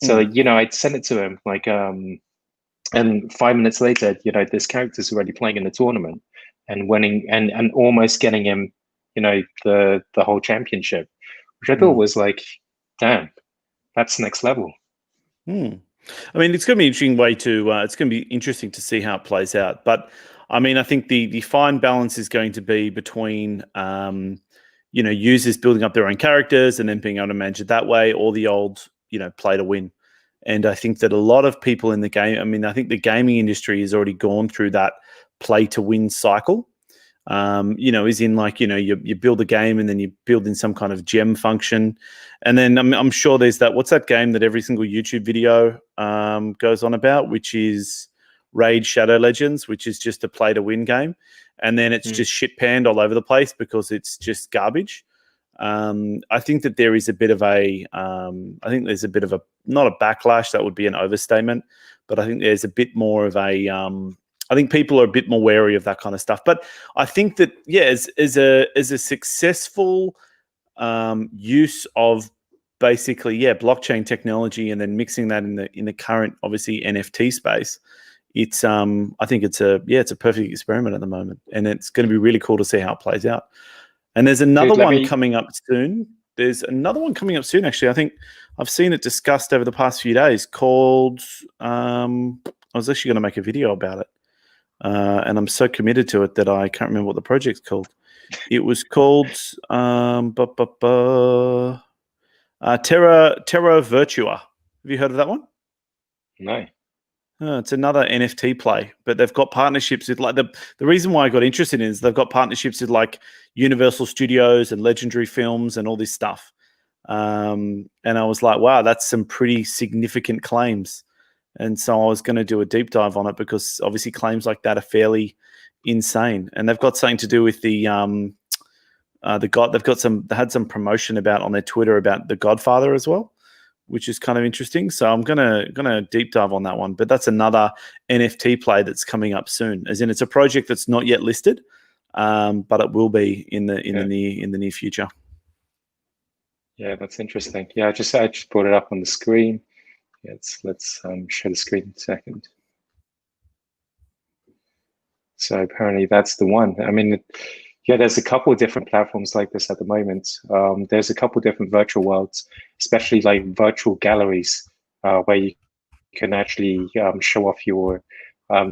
So I'd send it to him like and 5 minutes later, this character's already playing in the tournament and winning and almost getting him, the whole championship, which I thought was like, damn, that's next level. I mean, it's going to be an interesting way to. It's going to be interesting to see how it plays out. But I mean, I think the fine balance is going to be between, users building up their own characters and then being able to manage it that way, or the old, play to win. And I think that a lot of people in the game. I mean, I think the gaming industry has already gone through that play to win cycle. Is in like, you build a game and then you build in some kind of gem function. And then I'm sure there's what's that game that every single YouTube video goes on about, which is Raid Shadow Legends, which is just a play to win game. And then it's just shit panned all over the place because it's just garbage. I think that there is a bit of not a backlash, that would be an overstatement, but I think there's a bit more of a, I think people are a bit more wary of that kind of stuff. But I think that, as a successful use of basically, blockchain technology and then mixing that in the current, obviously, NFT space, it's I think it's a perfect experiment at the moment, and it's going to be really cool to see how it plays out. And there's another one coming up soon. There's another one coming up soon, actually. I think I've seen it discussed over the past few days called, I was actually going to make a video about it. And I'm so committed to it that I can't remember what the project's called. It was called Terra Virtua. Have you heard of that one? No. It's another NFT play, but they've got partnerships with like the reason why I got interested in is they've got partnerships with like Universal Studios and Legendary Films and all this stuff. And I was like, wow, that's some pretty significant claims. And so I was going to do a deep dive on it because obviously claims like that are fairly insane. And they've got something to do with they had some promotion about on their Twitter about The Godfather as well, which is kind of interesting. So I'm gonna deep dive on that one. But that's another NFT play that's coming up soon. As in, it's a project that's not yet listed, but it will be in the near future. Yeah, that's interesting. Yeah, I just brought it up on the screen. Let's share the screen in a second. So apparently that's the one. I mean, there's a couple of different platforms like this at the moment. There's a couple of different virtual worlds, especially like virtual galleries, where you can actually show off your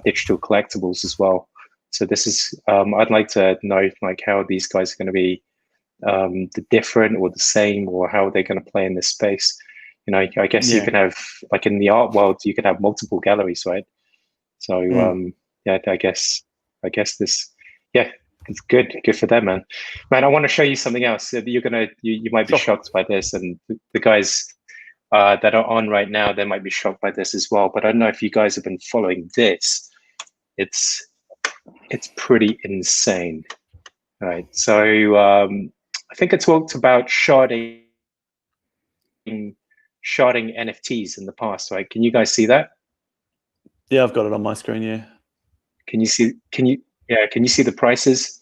digital collectibles as well. So this is, I'd like to know like how these guys are going to be the different or the same, or how they're going to play in this space. I guess you can have, like in the art world, you can have multiple galleries, right? So I guess this, it's good for them, man. I want to show you something else. You might be shocked by this, and the guys that are on right now, they might be shocked by this as well. But I don't know if you guys have been following this. It's pretty insane. All right. So I think I talked about sharding NFTs in the past, right? Can you guys see that? Yeah, I've got it on my screen. Yeah. Can you see the prices?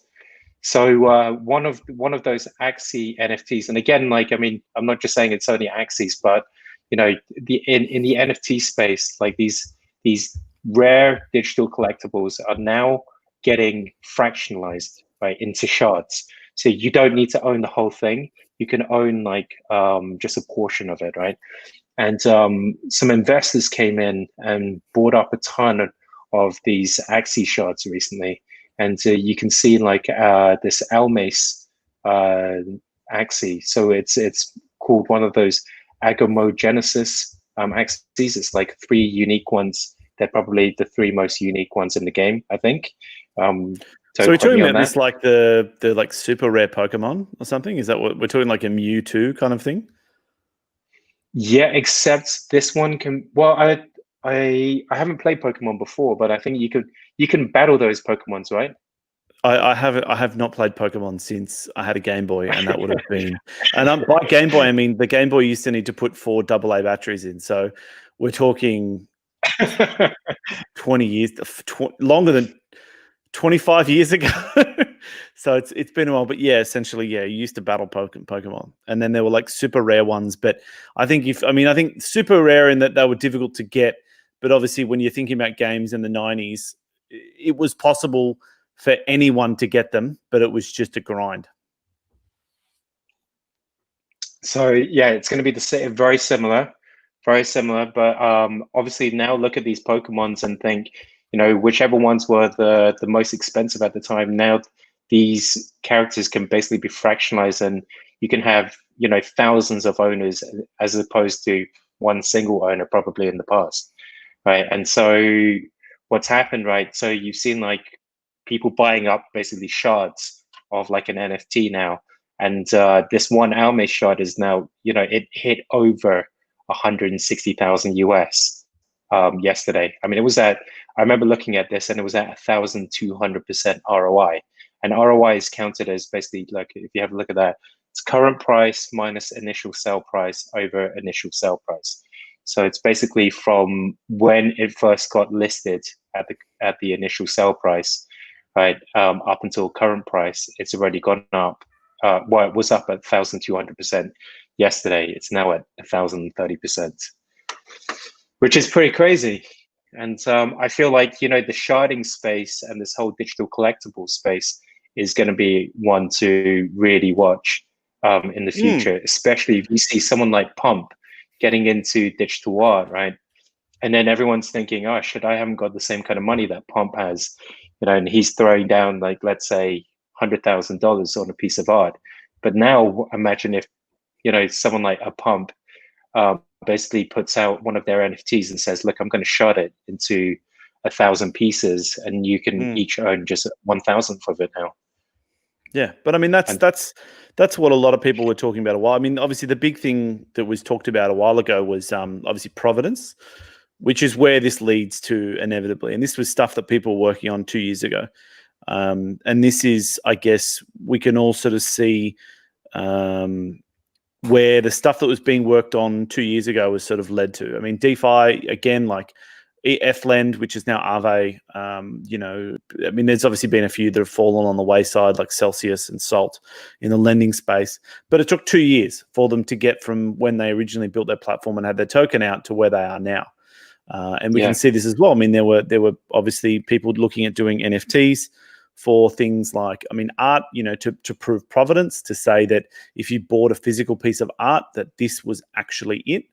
So one of those Axie NFTs, and again, like, I mean, I'm not just saying it's only Axies, but in the NFT space, like these rare digital collectibles are now getting fractionalized, right, into shards. So you don't need to own the whole thing. You can own like just a portion of it, right? And some investors came in and bought up a ton of these Axie shards recently. And you can see like this Almace Axie. So it's called one of those Agomogenesis Axies. It's like 3 unique ones. They're probably the 3 most unique ones in the game, I think. So we're talking about this like the like super rare Pokemon or something? Is that what we're talking, like a Mewtwo kind of thing? Yeah, except this one can. Well, I haven't played Pokemon before, but I think you can battle those Pokemons, right? I have not played Pokemon since I had a Game Boy, and that would have been. And by Game Boy, I mean the Game Boy used to need to put 4 AA batteries in. So we're talking 20 years, longer than 25 years ago. So it's been a while, but yeah, essentially, yeah, you used to battle Pokemon, and then there were like super rare ones. But I think I think super rare in that they were difficult to get. But obviously, when you're thinking about games in the 90s, it was possible for anyone to get them, but it was just a grind. So yeah, it's going to be the same, very similar, very similar. But obviously now look at these Pokemons and think, whichever ones were the most expensive at the time. Now these characters can basically be fractionalized, and you can have thousands of owners as opposed to one single owner probably in the past, right? And so what's happened, right? So you've seen like people buying up basically shards of like an NFT now. And this one Alme shard is now, it hit over 160,000 US yesterday. I mean, I remember looking at this and it was at 1,200% ROI. And ROI is counted as basically like, if you have a look at that, it's current price minus initial sell price over initial sell price. So it's basically from when it first got listed at the initial sell price, right, up until current price, it's already gone up. Well, it was up at 1,200% yesterday. It's now at 1,030%, which is pretty crazy. And I feel like, the sharding space and this whole digital collectible space is going to be one to really watch in the future, especially if you see someone like Pump getting into digital art, right? And then everyone's thinking, oh, shit, I haven't got the same kind of money that Pump has, and he's throwing down, like, let's say, $100,000 on a piece of art. But now imagine if, someone like a Pump basically puts out one of their NFTs and says, look, I'm going to shard it into 1,000 pieces and you can each own just 1,000th of it now. Yeah, but I mean that's what a lot of people were talking about a while. I mean, obviously the big thing that was talked about a while ago was obviously provenance, which is where this leads to inevitably. And this was stuff that people were working on 2 years ago. And this is, I guess, we can all sort of see where the stuff that was being worked on 2 years ago was sort of led to. I mean, DeFi, again, like ETHLend, which is now Aave, I mean, there's obviously been a few that have fallen on the wayside, like Celsius and Salt in the lending space. But it took 2 years for them to get from when they originally built their platform and had their token out to where they are now. And we can see this as well. I mean, there were obviously people looking at doing NFTs for things like, I mean, art, to prove provenance, to say that if you bought a physical piece of art, that this was actually it.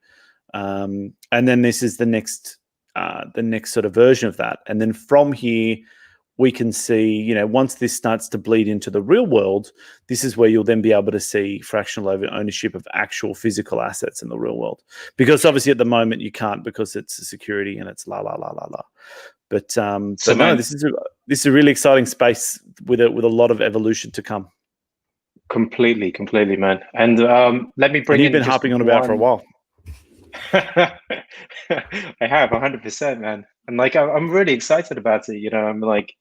And then this is the next sort of version of that. And then from here, we can see, once this starts to bleed into the real world, this is where you'll then be able to see fractional ownership of actual physical assets in the real world. Because obviously at the moment you can't, because it's a security and it's la la la la la. But this is a really exciting space with a lot of evolution to come. Completely, man. And let me bring and in. You've been harping on about for a while. I have 100%, man, and like I'm really excited about it. I'm like,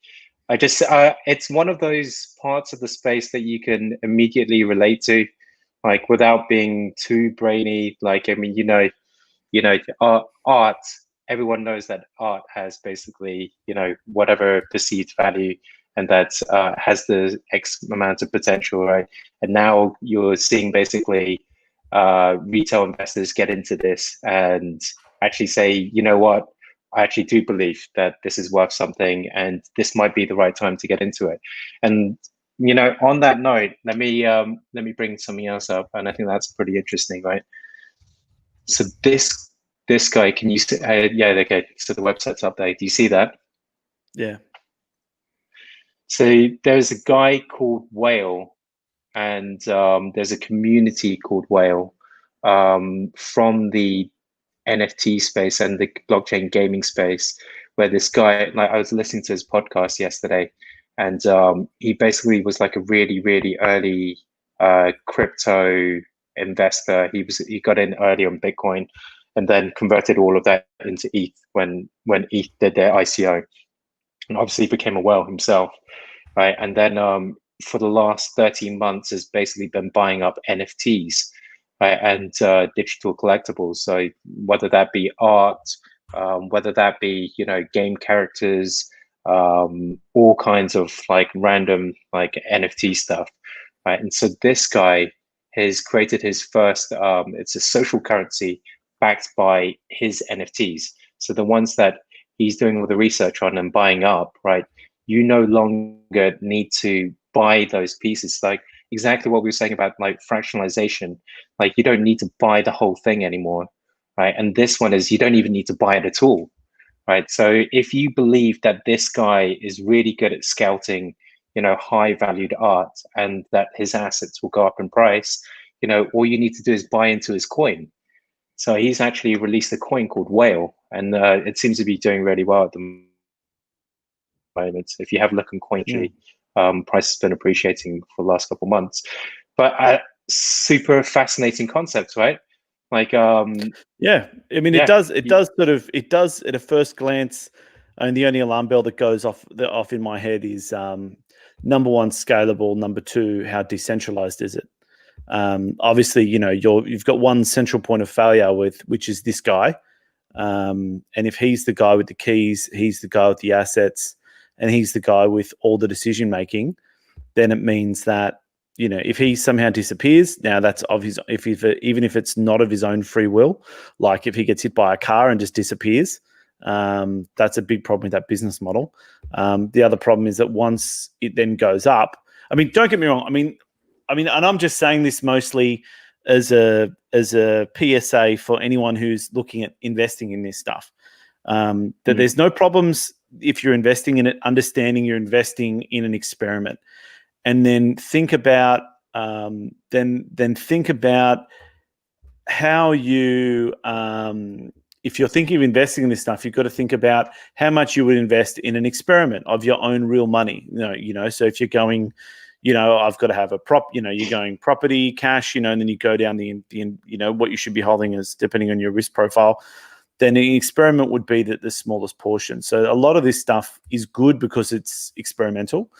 it's one of those parts of the space that you can immediately relate to, like without being too brainy. Like, I mean, art. Everyone knows that art has basically, whatever perceived value, and that has the X amount of potential, right? And now you're seeing basically retail investors get into this and actually say, you know what, I actually do believe that this is worth something and this might be the right time to get into it. And on that note, let me bring something else up, and I think that's pretty interesting, right? So this guy, can you see? Yeah, okay. So the website's up there. Do you see that? Yeah. So there's a guy called Whale, and there's a community called Whale from the NFT space and the blockchain gaming space, where this guy, like, I was listening to his podcast yesterday, and he basically was like a really, really early crypto investor. He got in early on Bitcoin, and then converted all of that into ETH when ETH did their ICO, and obviously became a whale himself, right? And then for the last 13 months has basically been buying up NFTs, right, and digital collectibles. So whether that be art, whether that be game characters, all kinds of like random like NFT stuff, right? And so this guy has created his first. It's a social currency backed by his NFTs. So the ones that he's doing all the research on and buying up, right? You no longer need to buy those pieces. Like exactly what we were saying about like fractionalization. Like you don't need to buy the whole thing anymore, right? And this one is you don't even need to buy it at all, right? So if you believe that this guy is really good at scouting, high valued art, and that his assets will go up in price, all you need to do is buy into his coin. So he's actually released a coin called Whale, and it seems to be doing really well at the moment. If you have a look on CoinTree, price has been appreciating for the last couple of months. But super fascinating concept, right? Like, yeah, I mean, it does at a first glance. And the only alarm bell that goes off in my head is number one, scalable. Number two, how decentralized is it? Obviously, you've got one central point of failure which is this guy. And if he's the guy with the keys, he's the guy with the assets, and he's the guy with all the decision making, then it means that, if he somehow disappears, now that's of his, even if it's not of his own free will, like if he gets hit by a car and just disappears, that's a big problem with that business model. The other problem is that once it then goes up, I mean, don't get me wrong. I mean, and I'm just saying this mostly as a PSA for anyone who's looking at investing in this stuff. That there's no problems if you're investing in it, understanding you're investing in an experiment, and then think about think about how you if you're thinking of investing in this stuff, you've got to think about how much you would invest in an experiment of your own real money. So if you're going, I've got to have a prop, you're going property, cash, and then you go down the what you should be holding is depending on your risk profile. Then an experiment would be the smallest portion. So a lot of this stuff is good because it's experimental,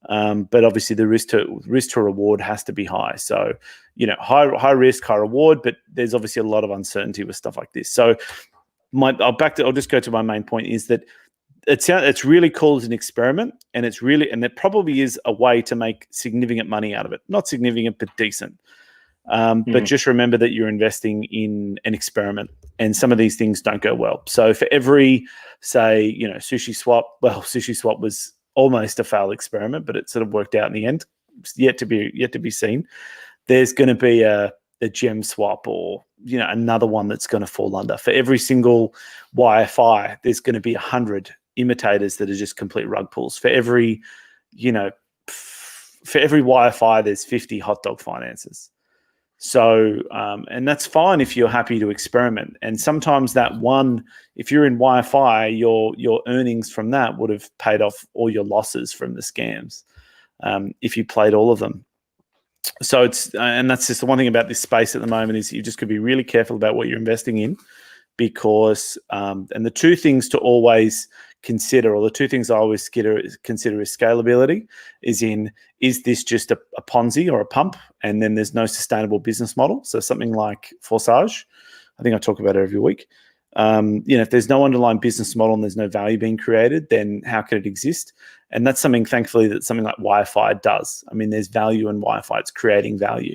but obviously the risk to reward has to be high. So high risk, high reward, but there's obviously a lot of uncertainty with stuff like this. So I'll just go to my main point is that it's really cool as an experiment, and there probably is a way to make significant money out of it. Not significant, but decent. But just remember that you're investing in an experiment, and some of these things don't go well. So for every, say, Sushi Swap, Sushi Swap was almost a failed experiment, but it sort of worked out in the end. It's yet to be seen. There's going to be a gem swap or another one that's going to fall under. For every single YFI, there's going to be 100 imitators that are just complete rug pulls. For every YFI, there's 50 hot dog finances. So, and that's fine if you're happy to experiment. And sometimes that one, if you're in YFI, your earnings from that would have paid off all your losses from the scams if you played all of them. So and that's just the one thing about this space at the moment is you just could be really careful about what you're investing in, because and the two things to always consider, or the two things I always consider is scalability, is this just a Ponzi or a pump, and then there's no sustainable business model? So something like Forsage, I think I talk about it every week. If there's no underlying business model and there's no value being created, then how could it exist? And that's something, thankfully, that something like Wi-Fi does. I mean, there's value in Wi-Fi. It's creating value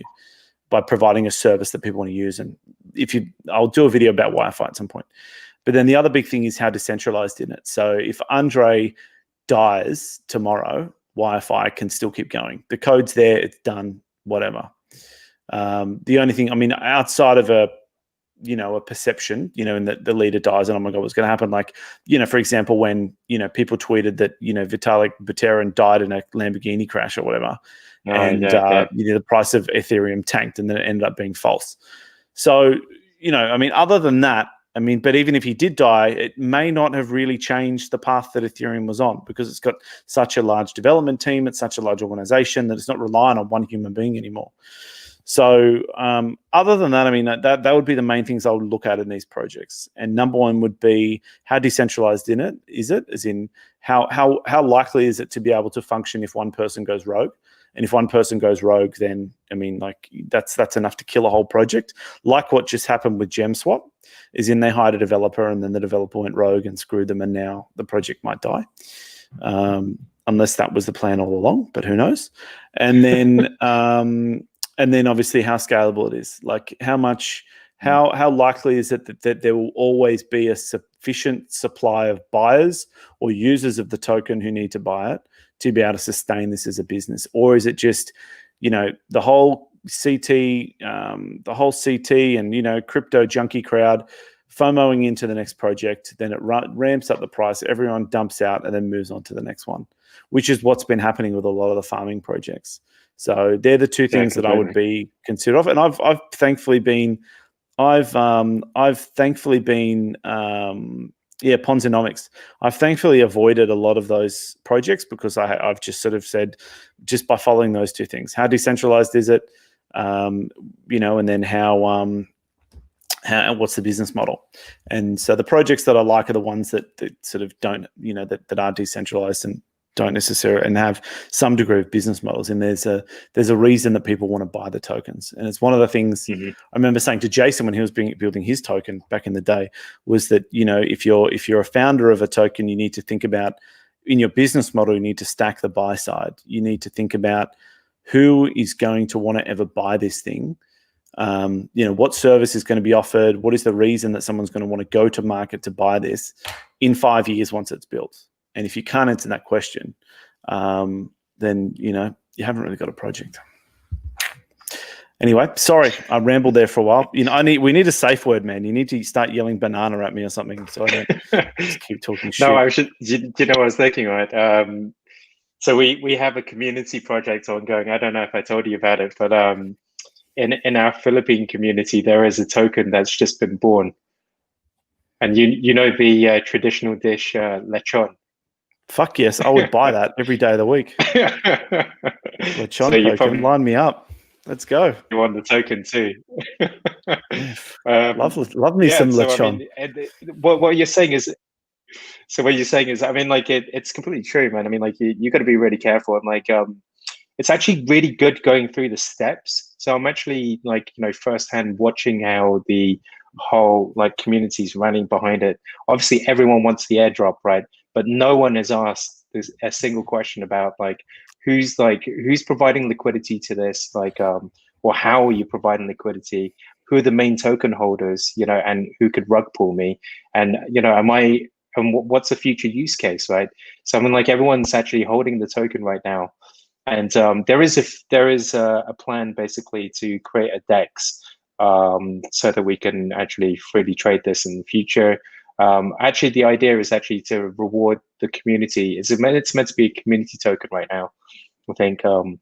by providing a service that people want to use. And I'll do a video about Wi-Fi at some point. But then the other big thing is how decentralized in it. So if Andre dies tomorrow, Wi-Fi can still keep going. The code's there, it's done, whatever. The only thing, I mean, outside of a perception, and that the leader dies and, oh my God, what's going to happen? Like, for example, when, people tweeted that, Vitalik Buterin died in a Lamborghini crash or whatever. The price of Ethereum tanked, and then it ended up being false. So, I mean, other than that, but even if he did die, it may not have really changed the path that Ethereum was on, because it's got such a large development team, it's such a large organization that it's not reliant on one human being anymore. So other than that, I mean, that would be the main things I would look at in these projects. And number one would be how decentralized is it? As in how likely is it to be able to function if one person goes rogue? And if one person goes rogue, then I mean, like that's enough to kill a whole project. Like what just happened with GemSwap, is in they hired a developer and then the developer went rogue and screwed them, and now the project might die. Unless that was the plan all along, but who knows? And then obviously how scalable it is. Like how likely is it that there will always be a sufficient supply of buyers or users of the token who need to buy it to be able to sustain this as a business? Or is it just, the whole CT and, crypto junkie crowd FOMOing into the next project, then it ramps up the price, everyone dumps out and then moves on to the next one, which is what's been happening with a lot of the farming projects. So they're the two things that I would be considered of. And I've thankfully been Ponzonomics. I've thankfully avoided a lot of those projects because I've just sort of said, just by following those two things, how decentralized is it, and then how what's the business model? And so the projects that I like are the ones that sort of don't, that are decentralized and don't necessarily and have some degree of business models. And there's a reason that people want to buy the tokens. And it's one of the things I remember saying to Jason when he was building his token back in the day was that, if you're a founder of a token, you need to think about in your business model, you need to stack the buy side. You need to think about who is going to want to ever buy this thing. What service is going to be offered? What is the reason that someone's going to want to go to market to buy this in 5 years once it's built? And if you can't answer that question, then, you haven't really got a project. Anyway, sorry, I rambled there for a while. We need a safe word, man. You need to start yelling banana at me or something so I don't just keep talking shit. No, I should. You know what I was thinking, right? So we have a community project ongoing. I don't know if I told you about it, but in our Philippine community, there is a token that's just been born. And the traditional dish lechon. Fuck yes, I would buy that every day of the week. Lechon so token, line me up. Let's go. You want the token too? Love me some lechon. I mean, what you're saying is, I mean, like it's completely true, man. I mean, like you got to be really careful, and like it's actually really good going through the steps. So I'm actually firsthand watching how the whole community's running behind it. Obviously, everyone wants the airdrop, right? But no one has asked a single question about who's providing liquidity to this, or how are you providing liquidity? Who are the main token holders, and who could rug pull me? And and what's the future use case, right? So I mean, everyone's actually holding the token right now, and there is a plan basically to create a DEX so that we can actually freely trade this in the future. Actually, the idea is actually to reward the community. It's meant to be a community token right now, I think. So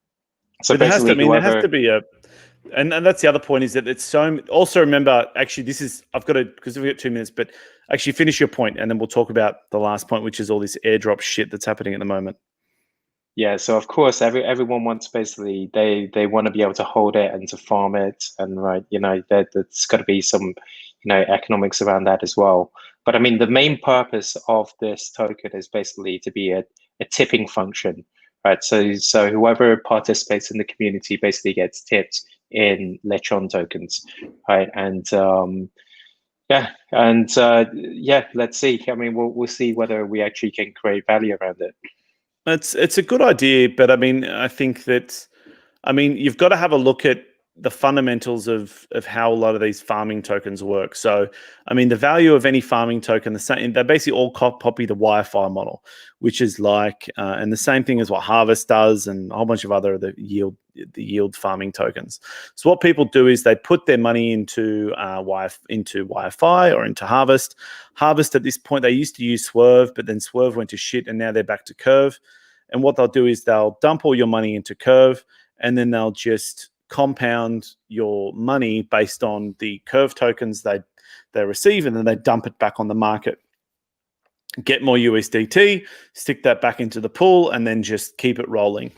but there has to be a, and that's the other point is that it's so. Also, remember, actually, I've got to because we've got 2 minutes, but actually finish your point, and then we'll talk about the last point, which is all this airdrop shit that's happening at the moment. Yeah, so of course, everyone wants basically they want to be able to hold it and to farm it, and there's got to be some economics around that as well. But I mean, the main purpose of this token is basically to be a tipping function, right? So whoever participates in the community basically gets tipped in lechon tokens, right? And let's see. I mean, we'll see whether we actually can create value around it. It's a good idea, but I mean, I think that, you've got to have a look at the fundamentals of how a lot of these farming tokens work. So, I mean, the value of any farming token, they basically all copy the Wi-Fi model, which is and the same thing as what Harvest does and a whole bunch of other the yield farming tokens. So what people do is they put their money into Wi-Fi or into Harvest. Harvest at this point, they used to use Swerve, but then Swerve went to shit and now they're back to Curve. And what they'll do is they'll dump all your money into Curve and then they'll just compound your money based on the Curve tokens they receive, and then they dump it back on the market, get more USDT, stick that back into the pool, and then just keep it rolling.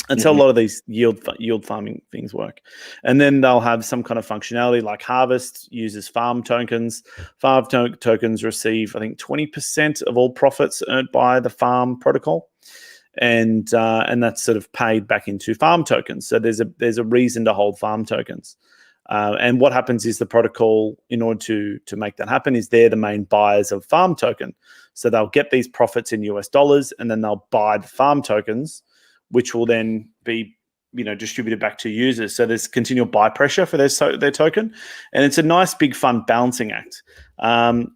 That's how a lot of these yield farming things work. And then they'll have some kind of functionality like Harvest uses farm tokens. Farm tokens receive, I think, 20% of all profits earned by the farm protocol. And that's sort of paid back into farm tokens. So there's a reason to hold farm tokens. And what happens is the protocol, in order to make that happen, is they're the main buyers of farm token. So they'll get these profits in US dollars, and then they'll buy the farm tokens, which will then be, distributed back to users. So there's continual buy pressure for their token, and it's a nice, big, fun balancing act.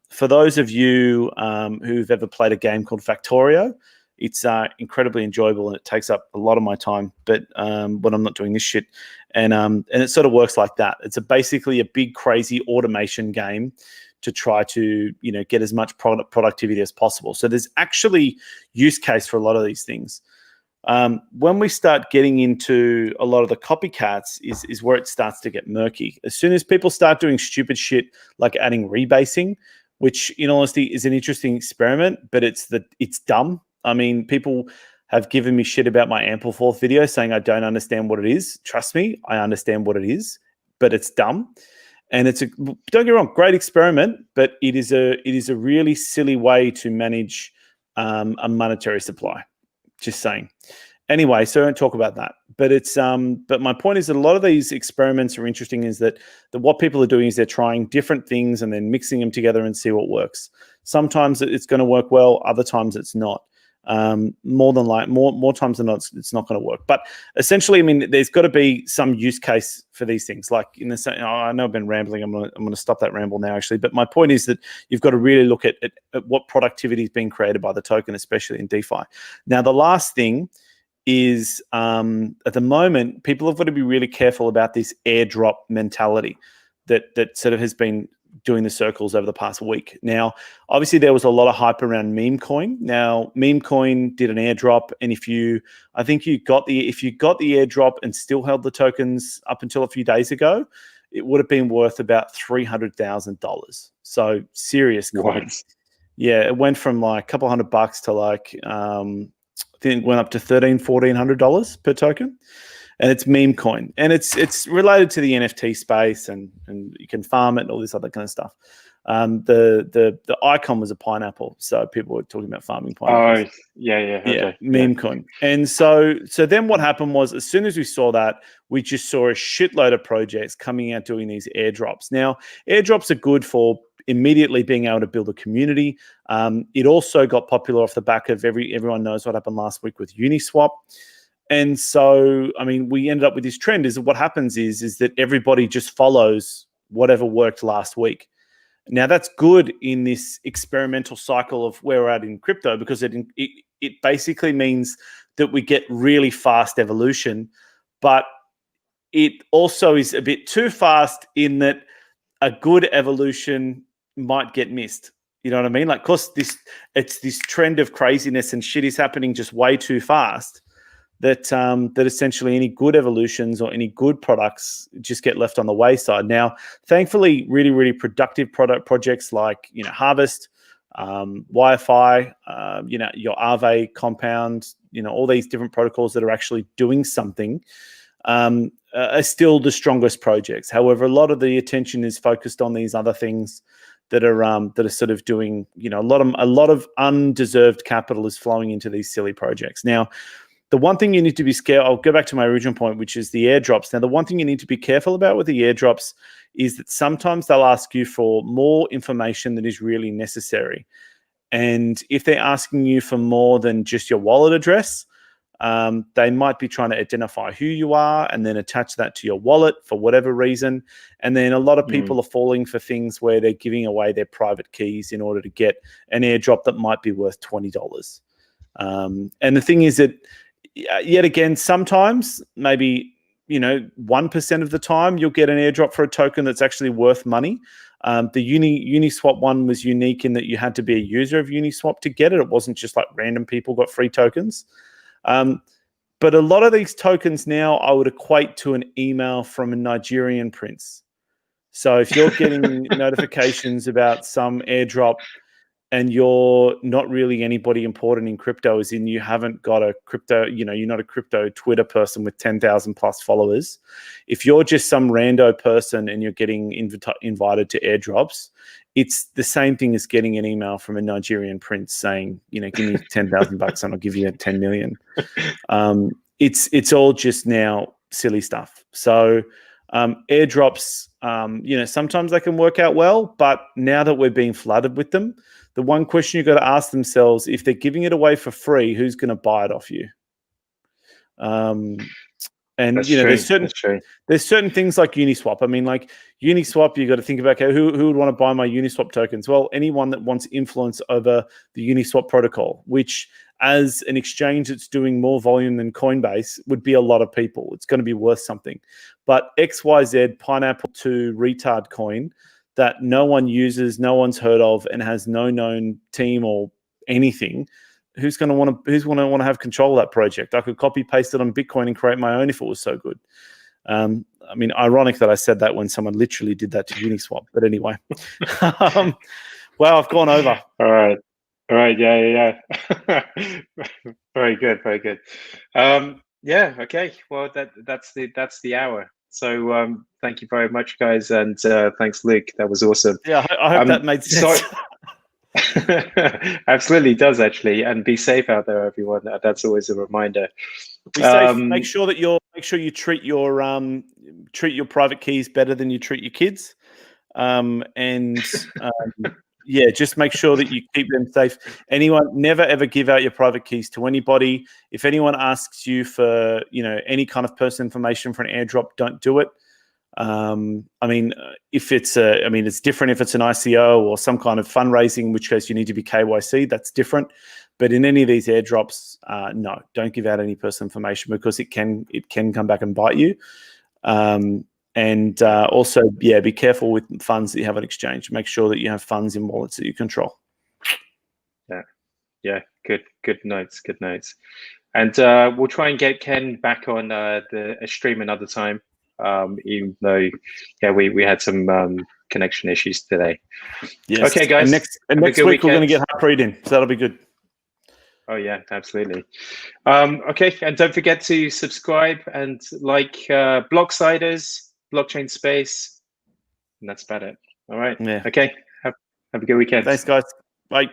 For those of you who've ever played a game called Factorio, it's incredibly enjoyable, and it takes up a lot of my time. But when I'm not doing this shit, and it sort of works like that. It's basically a big, crazy automation game to try to get as much productivity as possible. So there's actually use case for a lot of these things. When we start getting into a lot of the copycats is where it starts to get murky. As soon as people start doing stupid shit like adding rebasing, which in honesty is an interesting experiment, but it's dumb. I mean, people have given me shit about my Ampleforth video saying I don't understand what it is. Trust me, I understand what it is, but it's dumb. And don't get me wrong, great experiment, but it is a really silly way to manage a monetary supply. Just saying. Anyway, so I don't talk about that. But but my point is that a lot of these experiments are interesting, is that what people are doing is they're trying different things and then mixing them together and see what works. Sometimes it's going to work well, other times it's not. More times than not, it's not going to work. But essentially, I mean, there's got to be some use case for these things. Like I know I've been rambling. I'm going to stop that ramble now, actually. But my point is that you've got to really look at what productivity is being created by the token, especially in DeFi. Now, the last thing is at the moment, people have got to be really careful about this airdrop mentality that sort of has been doing the circles over the past week. Now, obviously, there was a lot of hype around meme coin. Now, meme coin did an airdrop, and if you got the airdrop and still held the tokens up until a few days ago, it would have been worth about $300,000. So serious coins. Yeah, it went from like a couple $100 to like I think it went up to $1,400 per token. And it's meme coin, and it's related to the NFT space, and you can farm it and all this other kind of stuff. The icon was a pineapple, so people were talking about farming pineapples. Oh, yeah, okay. Meme coin. And so then what happened was, as soon as we saw that, we just saw a shitload of projects coming out doing these airdrops. Now, airdrops are good for immediately being able to build a community. It also got popular off the back of everyone knows what happened last week with Uniswap. And so, I mean, we ended up with this trend. Is what happens is that everybody just follows whatever worked last week. Now, that's good in this experimental cycle of where we're at in crypto, because it basically means that we get really fast evolution, but it also is a bit too fast in that a good evolution might get missed. You know what I mean? Like, of course, it's this trend of craziness and shit is happening just way too fast. That essentially any good evolutions or any good products just get left on the wayside. Now, thankfully, really, really productive projects like Harvest, Wi-Fi, your Aave compound, all these different protocols that are actually doing something are still the strongest projects. However, a lot of the attention is focused on these other things that are sort of doing, a lot of undeserved capital is flowing into these silly projects. Now, the one thing you need to be scared, I'll go back to my original point, which is the airdrops. Now, the one thing you need to be careful about with the airdrops is that sometimes they'll ask you for more information than is really necessary. And if they're asking you for more than just your wallet address, they might be trying to identify who you are and then attach that to your wallet for whatever reason. And then a lot of people are falling for things where they're giving away their private keys in order to get an airdrop that might be worth $20. And the thing is that, yet again, sometimes maybe 1% of the time you'll get an airdrop for a token that's actually worth money. The Uniswap one was unique in that you had to be a user of Uniswap to get it. It wasn't just like random people got free tokens. But a lot of these tokens now I would equate to an email from a Nigerian prince. So if you're getting notifications about some airdrop, and you're not really anybody important in crypto, as in you haven't got a crypto, you're not a crypto Twitter person with 10,000 plus followers. If you're just some rando person and you're getting invited to airdrops, it's the same thing as getting an email from a Nigerian prince saying, give me $10,000 and I'll give you 10 million. It's all just now silly stuff. So airdrops, sometimes they can work out well, but now that we're being flooded with them, the one question you've got to ask themselves, if they're giving it away for free, who's going to buy it off you? And That's there's certain things like Uniswap. I mean, like Uniswap, you got to think about, okay, who would want to buy my Uniswap tokens? Well, anyone that wants influence over the Uniswap protocol, which as an exchange that's doing more volume than Coinbase would be a lot of people. It's going to be worth something. But XYZ Pineapple 2 retard coin that no one uses, no one's heard of, and has no known team or anything, who's going to want to have control of that project? I could copy paste it on Bitcoin and create my own if it was so good. I mean, ironic that I said that when someone literally did that to Uniswap. But anyway, wow, I've gone over. All right. Yeah. Very good. Yeah. Okay. Well, that's the hour. So thank you very much, guys, and thanks, Luke. That was awesome. Yeah, I hope that made sense. Absolutely does, actually. And be safe out there, everyone. That's always a reminder. Be safe. Make sure you treat your private keys better than you treat your kids. Yeah, just make sure that you keep them safe. Never ever give out your private keys to anybody. If anyone asks you for, any kind of personal information for an airdrop, don't do it. If it's different if it's an ICO or some kind of fundraising, in which case you need to be KYC. That's different. But in any of these airdrops, no, don't give out any personal information, because it can come back and bite you. Also, be careful with funds that you have on exchange. Make sure that you have funds in wallets that you control. Yeah. Good notes. And we'll try and get Ken back on a stream another time. Even though, we had some connection issues today. Yes. Okay, guys. And next week we're going to get Harpreet in, so that'll be good. Oh yeah, absolutely. Okay, and don't forget to subscribe and like Blocksiders, Blockchain Space, and that's about it. All right. Yeah. Okay. Have a good weekend. Thanks, guys. Bye.